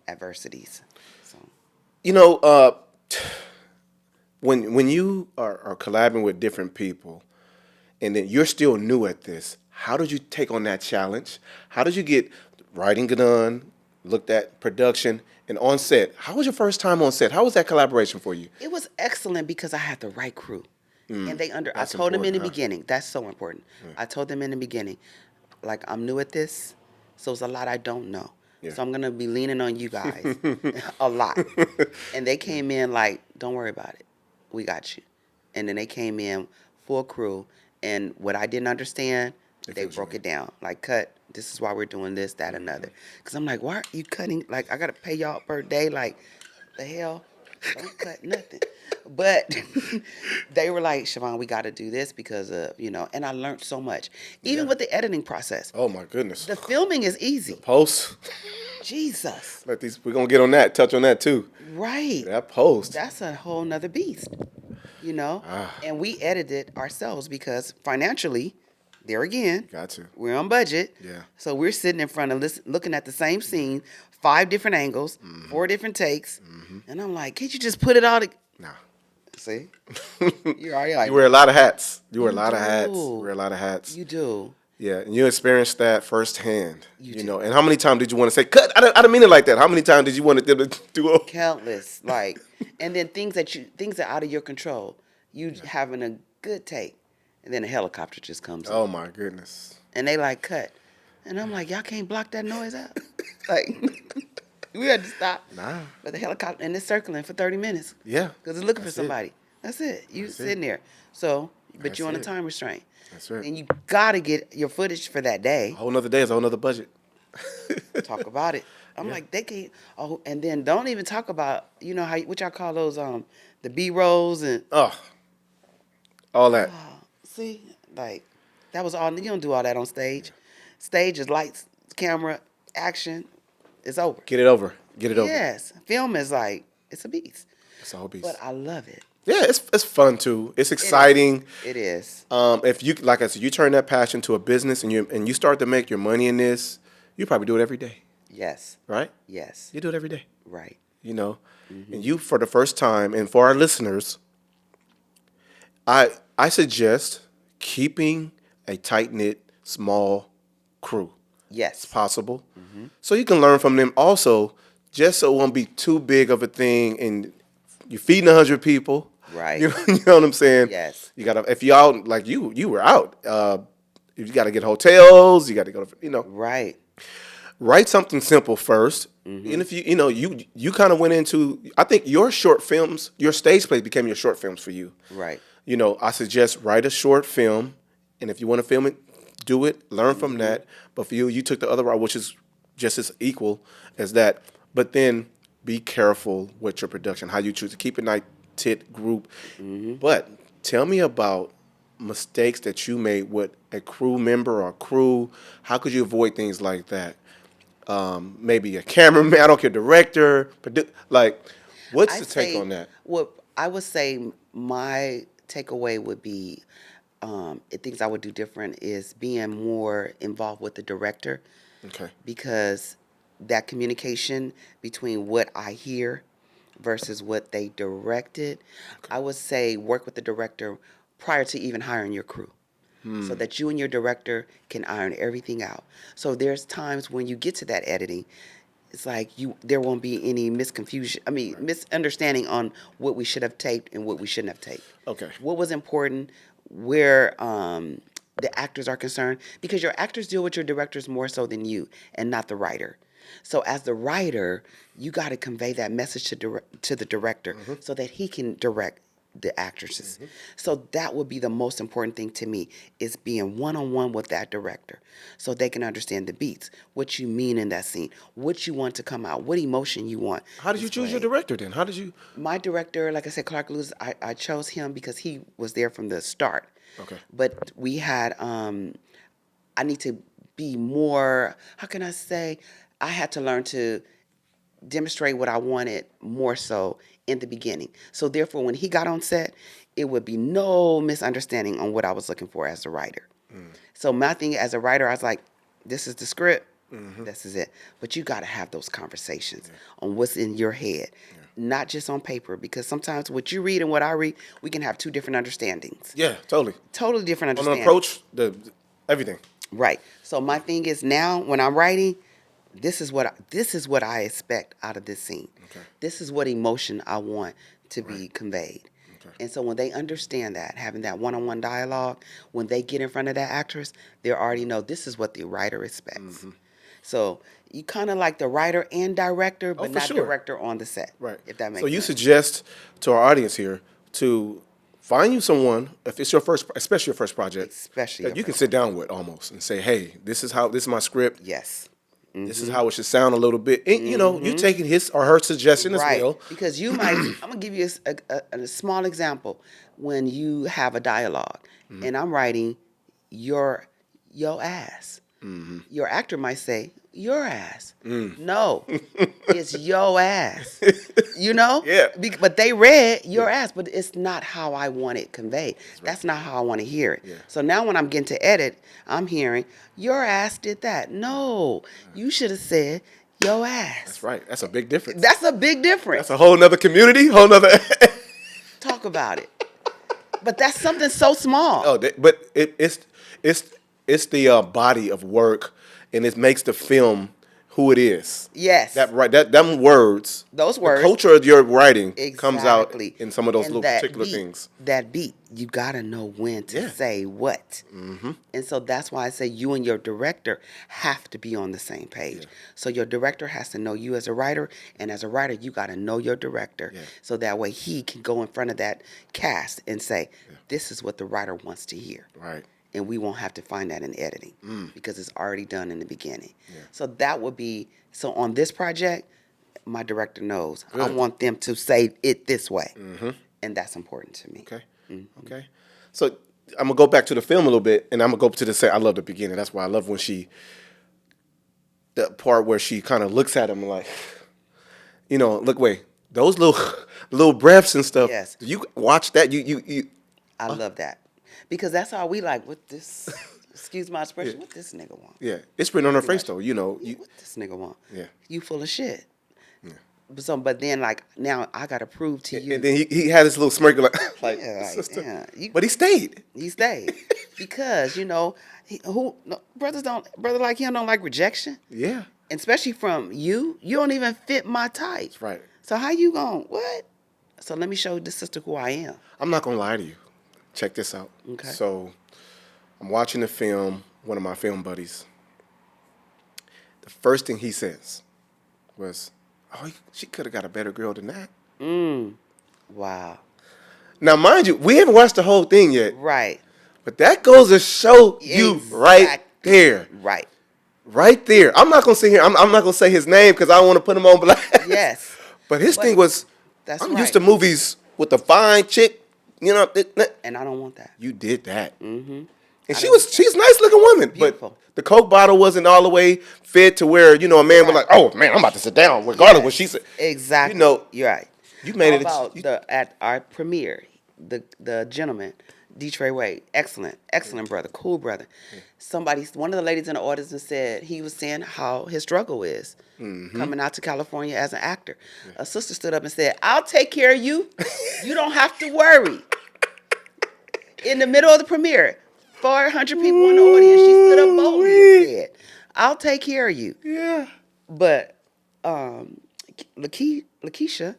adversities. So, when you are collabing with different people and then you're still new at this, how did you take on that challenge? How did you get writing done, looked at production, and on set? How was your first time on set? How was that collaboration for you? it was excellent because I had the right crew. And I told them in the beginning, that's so important. I told them in the beginning, like, I'm new at this, so it's a lot I don't know. Yeah. So I'm going to be leaning on you guys a lot. And they came in like, don't worry about it. We got you. And then they came in full crew. And what I didn't understand, they broke it down. Like, cut, this is why we're doing this, that, another. Because I'm like, why are you cutting? Like, I got to pay y'all per day. Like, the hell? Don't cut nothing. But they were like, Siobhan, we got to do this because of, and I learned so much. Even with the editing process. Oh, my goodness. The filming is easy. Post. Jesus. We're going to get on that, touch on that too. Right. That post. That's a whole nother beast, And we edited ourselves because financially, there again, we're on budget. Yeah. So we're sitting in front of looking at the same scene, 5 different angles, 4 different takes. And I'm like, can't you just put it all together? Nah. See? You're already like, You wear a lot of hats. You wear a You lot of hats. do. You wear a lot of hats. you do. Yeah, and you experienced that firsthand. You do. And how many times did you want to say, cut? I don't mean it like that. How many times did you want them to do it? Countless. Like, and then things that are out of your control. You having a good take. And then a helicopter just comes Oh, in. my goodness. And they like, cut. And I'm like, y'all can't block that noise out? Like, we had to stop. Nah. But the helicopter, and it's circling for 30 minutes. Yeah. Because it's looking for That's somebody. That's it. You sitting there. So, but you're on a time restraint. That's right. And you got to get your footage for that day. A whole nother day is a whole nother budget. Talk about it. I'm like, they can't. Oh, and then don't even talk about, what y'all call those, the B-rolls and. Oh. All that. See, like, that was all. You don't do all that on stage. Stage is lights, camera, action. It's over. Get it over. Get it over. Yes. Film is like, it's a beast. It's a whole beast. But I love it. Yeah, it's fun too. It's exciting. It is. If you, like I said, you turn that passion to a business and you start to make your money in this, you probably do it every day. Yes. Right? Yes. You do it every day. Right. And you, for the first time, and for our listeners, I suggest keeping a tight-knit, small crew. Yes. It's possible. So you can learn from them also, just so it won't be too big of a thing and you're feeding 100 people. Right. You know what I'm saying? Yes. You gotta, if you out, like you were out, you gotta get hotels, you gotta go to, Right. write something simple first. And if you kind of went into, I think your short films, your stage plays became your short films for you. Right. I suggest write a short film, and if you want to film it, do it, learn from that. But for you took the other route, which is just as equal as that. But then be careful with your production, how you choose to keep a nice tit group. But Tell me about mistakes that you made with a crew member or crew. How could you avoid things like that? Maybe a cameraman, I don't care, director, like, what's I the take say on that? what I would say my takeaway would be things I would do different is being more involved with the director Okay. because that communication between what I hear versus what they directed, I would say work with the director prior to even hiring your crew. So that you and your director can iron everything out. So there's times when you get to that editing, it's like there won't be any misconfusion. I mean, misunderstanding on what we should have taped and what we shouldn't have taped. Okay. What was important, where the actors are concerned, because your actors deal with your directors more so than you, and not the writer. So as the writer, you got to convey that message to the director so that he can direct the actresses. So that would be the most important thing to me is being one-on-one with that director so they can understand the beats, what you mean in that scene, what you want to come out, what emotion you want How did you choose your displayed. director then? How did you? My director, like I said, Clark Lewis, I chose him because he was there from the start. Okay. But we had, I need to be more, how can I say, I had to learn to demonstrate what I wanted more so in the beginning. So therefore, when he got on set, it would be no misunderstanding on what I was looking for as a writer. So my thing as a writer, I was like, this is the script. This is it. But you got to have those conversations on what's in your head, not just on paper, because sometimes what you read and what I read, we can have two different understandings. Yeah, totally. Totally different On the understandings. approach, everything. Right. So my thing is now when I'm writing, this is what I expect out of this scene. Okay. This is what emotion I want to be conveyed. Okay. And so when they understand that, having that one-on-one dialogue, when they get in front of that actress, they already know this is what the writer expects. So you kind of like the writer and director, but for not sure. director on the set. Right. If that makes So you sense. suggest to our audience here to find you someone, if it's your first, especially your first project, Especially that your you can first sit down with almost and say, hey, this is my script. Yes. This is how it should sound a little bit. And, you taking his or her suggestion as Right. well. Because you might, I'm going to give you a small example. When you have a dialogue and I'm writing your ass, your actor might say, your ass. No, it's your ass. Yeah. But they read your ass, but it's not how I want it conveyed. That's not how I want to hear it. Yeah. So now when I'm getting to edit, I'm hearing your ass did that. No, you should have said your ass. That's right. That's a big difference. That's a big difference. That's a whole nother community, whole nother. Talk about it. But that's something so small. Oh, but it's the body of work, and it makes the film who it is. Yes. Them words. Those words. The culture of your writing comes out Exactly. in some of those And little that particular beat, things. That beat, you gotta know when to Yeah. say what. And so that's why I say you and your director have to be on the same page. Yeah. So your director has to know you as a writer, and as a writer, you gotta know your director. Yeah. So that way he can go in front of that cast and say, this is what the writer wants to hear. Right. And we won't have to find that in editing because it's already done in the beginning. Yeah. So that would be, so on this project, my director knows. I Good. want them to say it this way. And that's important to me. Okay. Okay. So I'm gonna go back to the film a little bit, and I'm gonna go to the set. I love the beginning. That's why I love when the part where she kind of looks at him like, look, wait, those little breaths and stuff. Yes. You watch that. You. I love that. Because that's how we like, what this, excuse my expression, what this nigga want? Yeah, it's written on her face much. though. What this nigga want? Yeah. You full of shit. But then like now I gotta prove to you. And then he had this little smirk like Yeah, like, sister. yeah, But he stayed. he stayed because brother like him don't like rejection, Yeah. and especially from you. You don't even fit my type. That's right. So how you going? What? So let me show this sister who I am. I'm not gonna lie to you. Check this out. Okay. So I'm watching the film, one of my film buddies. The first thing he says was, oh, she could have got a better girl than that. Wow. Now, mind you, we haven't watched the whole thing yet, Right. but that goes to show you right Exactly. there. Right. Right there. I'm not going to sit here. I'm not going to say his name because I don't want to put him on blast. Yes. But his But thing was, that's I'm right. used to movies with a fine chick, You know, And I don't want that. you did that. Mm-hmm. And she's a nice looking woman, Beautiful. but the Coke bottle wasn't all the way fit to where, you know, a man was Right. like, oh man, I'm about to sit down regardless of what she Yes, said. You exactly. know, You're right. you How made it. about at our premiere, the gentleman, Detroit Wade, excellent brother, cool brother. One of the ladies in the audience said he was saying how his struggle is coming out to California as an actor. A sister stood up and said, "I'll take care of you. You don't have to worry." In the middle of the premiere, 400 people in the audience, she stood up boldly and said, "I'll take care of you." Yeah. But Lakeisha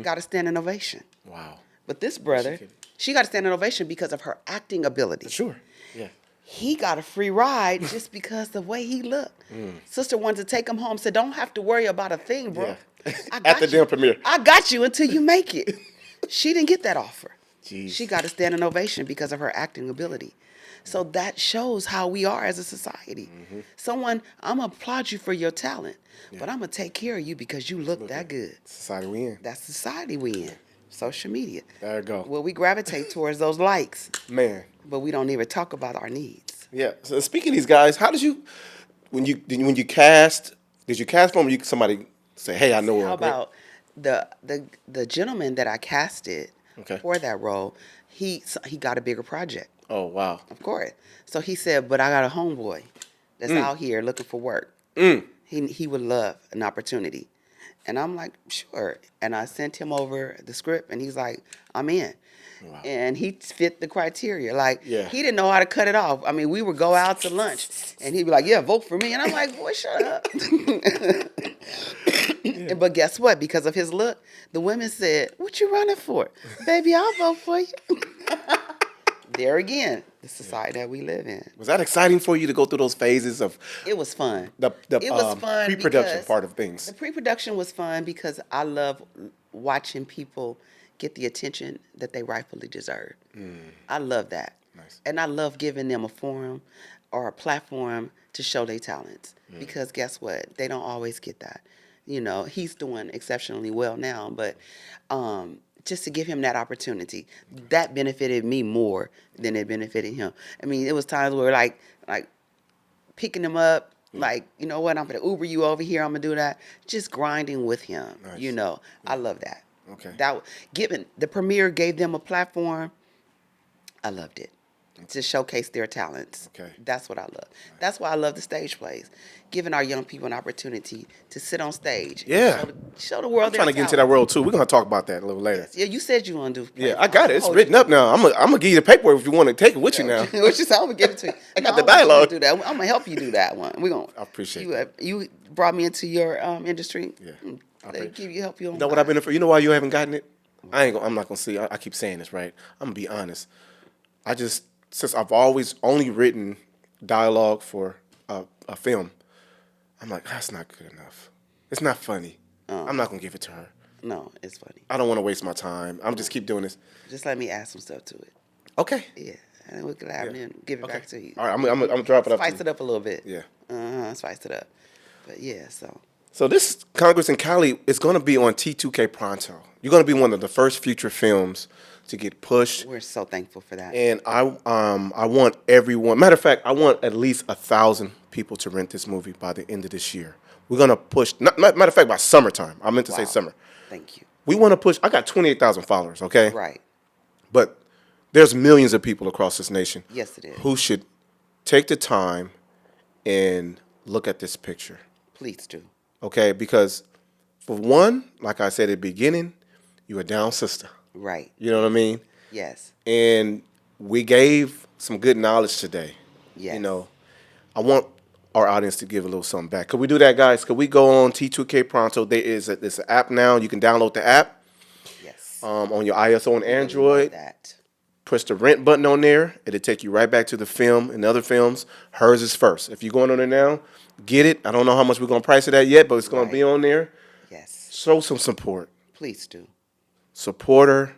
got a standing ovation. Wow. But this brother, she got a standing ovation because of her acting ability. Sure. Yeah. He got a free ride just because the way he looked. Sister wanted to take him home, said, "Don't have to worry about a thing, bro. Yeah. I At got the you. damn premiere. I got you until you make it." She didn't get that offer. Jeez. She got a standing ovation because of her acting ability. So that shows how we are as a society. I'm going to applaud you for your talent, but I'm going to take care of you because you look that good. Society we in. That's the society we in. Social media. There you go. Well, we gravitate towards those likes, Man. but we don't even talk about our needs. Yeah. So speaking of these guys, how did you when you cast? Did you cast for them? Or somebody say, "Hey, I know her." How about the gentleman that I casted Okay. for that role? He got a bigger project, Oh wow. of course. So he said, "But I got a homeboy that's out here looking for work. He would love an opportunity." And I'm like, "Sure." And I sent him over the script, and he's like, "I'm in." Wow. And he fit the criteria. Like, Yeah. he didn't know how to cut it off. I mean, we would go out to lunch, and he'd be like, "Yeah, vote for me." And I'm like, "Boy, shut up." But guess what? Because of his look, the women said, "What you running for?" "Baby, I'll vote for you." There again, the society that we live in. Was that exciting for you to go through those phases of It was fun. the It was fun pre-production because part of things? The pre-production was fun because I love watching people get the attention that they rightfully deserve. I love that. Nice. And I love giving them a forum or a platform to show their talents because guess what? They don't always get that. You know, he's doing exceptionally well now, but just to give him that opportunity, that benefited me more than it benefited him. I mean, it was times where like picking him up, like, you know what, I'm gonna Uber you over here, I'm gonna do that. Just grinding with him. Nice. You know, I love that. Okay. Given the premiere gave them a platform, I loved it. To showcase their talents. Okay. That's what I love. That's why I love the stage plays. Giving our young people an opportunity to sit on stage. and Yeah. show the world I'm their trying to get into that talent. world too. We're gonna talk about that a little later. Yeah, you said you want to do plays. Yeah, I got it. It's Hold written up now. I'm gonna give you the paperwork if you want to take it with you now. What you say? I'm gonna give it to you. I got No, the I want you to dialogue. Do that. I'm gonna help you do that one. We're gonna. I appreciate you brought me into your industry. Yeah. They help you on. You know what I've been for? You know why you haven't gotten it? I'm not gonna see. I keep saying this, right? I'm gonna be honest. Since I've always only written dialogue for a film, I'm like, that's not good enough. It's not funny. I'm not gonna give it to her. No, it's funny. I don't want to waste my time. I'm just keep doing this. Just let me add some stuff to it. Okay. Yeah, and we can have it give it Okay. back to you. All right. I'm gonna drop it up. Spice it up a little bit. Yeah. Spice it up. But yeah, so So this Congress in Cali is gonna be on T2K Pronto. You're gonna be one of the first feature films to get pushed. we're so thankful for that. And I want everyone. Matter of fact, I want at least 1,000 people to rent this movie by the end of this year. We're gonna push. Matter of fact, by summertime. I meant to say Wow. summer. Thank you. We want to push. I got 28,000 followers. Okay. Right. But there's millions of people across this nation. Yes, it is. Who should take the time and look at this picture. Please do. Okay, because for one, like I said at the beginning, you're a down sister. Right. You know what I mean? Yes. And we gave some good knowledge today. Yes. You know, I want our audience to give a little something back. Could we do that, guys? Could we go on T2K Pronto? There's an app now. You can download the app Yes. on your iOS and Love Android. that. Push the rent button on there. It'll take you right back to the film and other films. Hers is first. If you're going on there now, get it. I don't know how much we're going to price it at yet, but it's going to be on there. Yes. Show some support. Please do. Support her.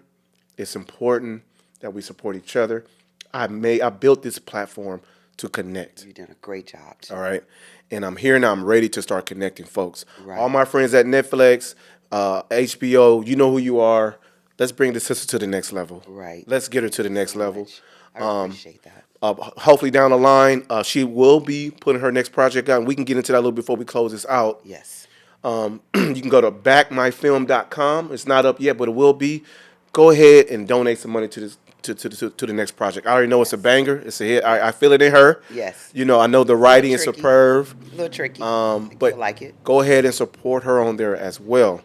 It's important that we support each other. I built this platform to connect. You've done a great job too. All right. And I'm here now. I'm ready to start connecting folks. Right. All my friends at Netflix, HBO, you know who you are. let's bring the sister to the next level. Right. Let's get her to the next level. Much. I appreciate that. Hopefully down the line, she will be putting her next project out, and we can get into that a little before we close this out. Yes. You can go to backmyfilm.com. It's not up yet, but it will be. Go ahead and donate some money to this to the next project. I already know it's a banger. It's a hit. I feel it in her. Yes. You know, I know the writing is tricky. superb. A little tricky. But you'll like it. go ahead and support her on there as well.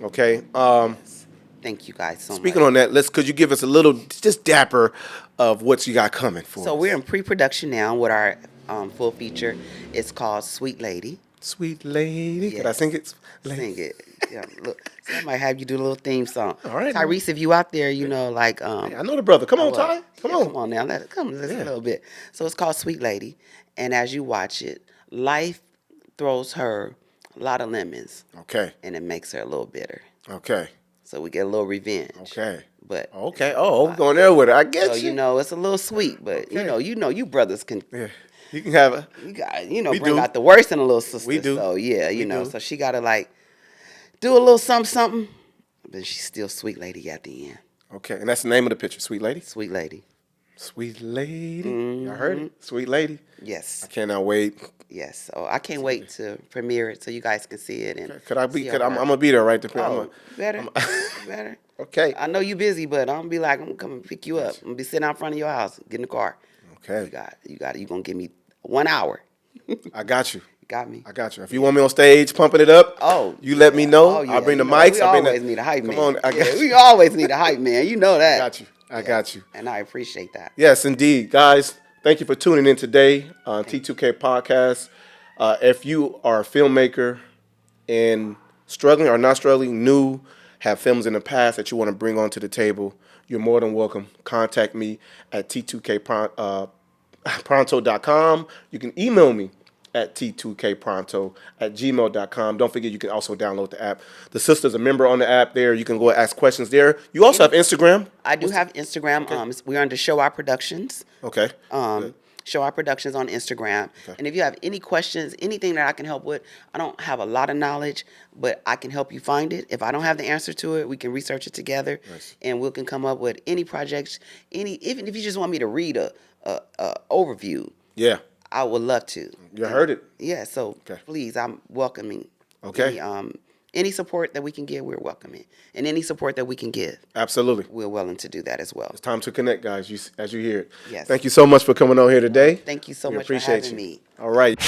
Okay. Yes. Thank you guys so much. Speaking on that, could you give us a little just dapper of what you got coming for So us? we're in pre-production now with our full feature. It's called Sweet Lady. Sweet Lady. Yes. Could I sing it? Sing it. Yeah, look, so I might have you do a little theme song. All right. Tyrese, if you out there, you know, like Hey, I know the brother. Come on, well, Ty. Come yeah, on. Come on now. Let's a little bit. So it's called Sweet Lady. And as you watch it, life throws her a lot of lemons. Okay. And it makes her a little bitter. Okay. So we get a little revenge. Okay. But Okay. Oh, I'm going there with it. I get so you. you know it's a little sweet, but Okay. you brothers can Yeah. You can have it. you got We bring do. out the worst in a little sister. We do. So yeah, We do. so she gotta like do a little something, but she's still Sweet Lady at the end. Okay. And that's the name of the picture. Sweet Lady. Sweet Lady. Sweet Lady. Y'all heard it? Sweet Lady. Yes. I cannot wait. Yes. So I can't wait to premiere it so you guys can see it. And Could I be? see Could our I'm work. gonna be there right there. Oh, better. Better. Okay. I know you busy, but I'm gonna be like, I'm gonna come and pick you up. I'm gonna be sitting out front of your house, get in the car. Okay. You got it. You gonna give me 1 hour. I got you. Got me. I got you. If you want me on stage pumping it up, Oh, you let me know. Oh, yeah. I'll bring the You know, mics. We I'll bring always need a hype man. Come on, I got you. We always need a hype man. You know that. I got you. I got you. And I appreciate that. Yes, indeed, guys. Thank you for tuning in today on T2K Podcast. If you are a filmmaker and struggling or not struggling, new, have films in the past that you want to bring onto the table, you're more than welcome. Contact me at T2KPronto.com. You can email me at T2KPronto@gmail.com. Don't forget, you can also download the app. The sister's a member on the app there. You can go ask questions there. You also have Instagram. I do have Instagram. We're under Sho'out Productions. Okay. Good. Sho'out Productions on Instagram. And if you have any questions, anything that I can help with, I don't have a lot of knowledge, but I can help you find it. If I don't have the answer to it, we can research it together, and we can come up with any projects. Even if you just want me to read a overview, Yeah. I would love to. You heard it. Yeah. So please, I'm welcoming. Okay. Any support that we can give, we're welcoming, and any support that we can give, Absolutely. we're willing to do that as well. It's time to connect, guys, as you hear it. Yes. Thank you so much for coming on here today. Thank you so We much for appreciate having you. me. All right.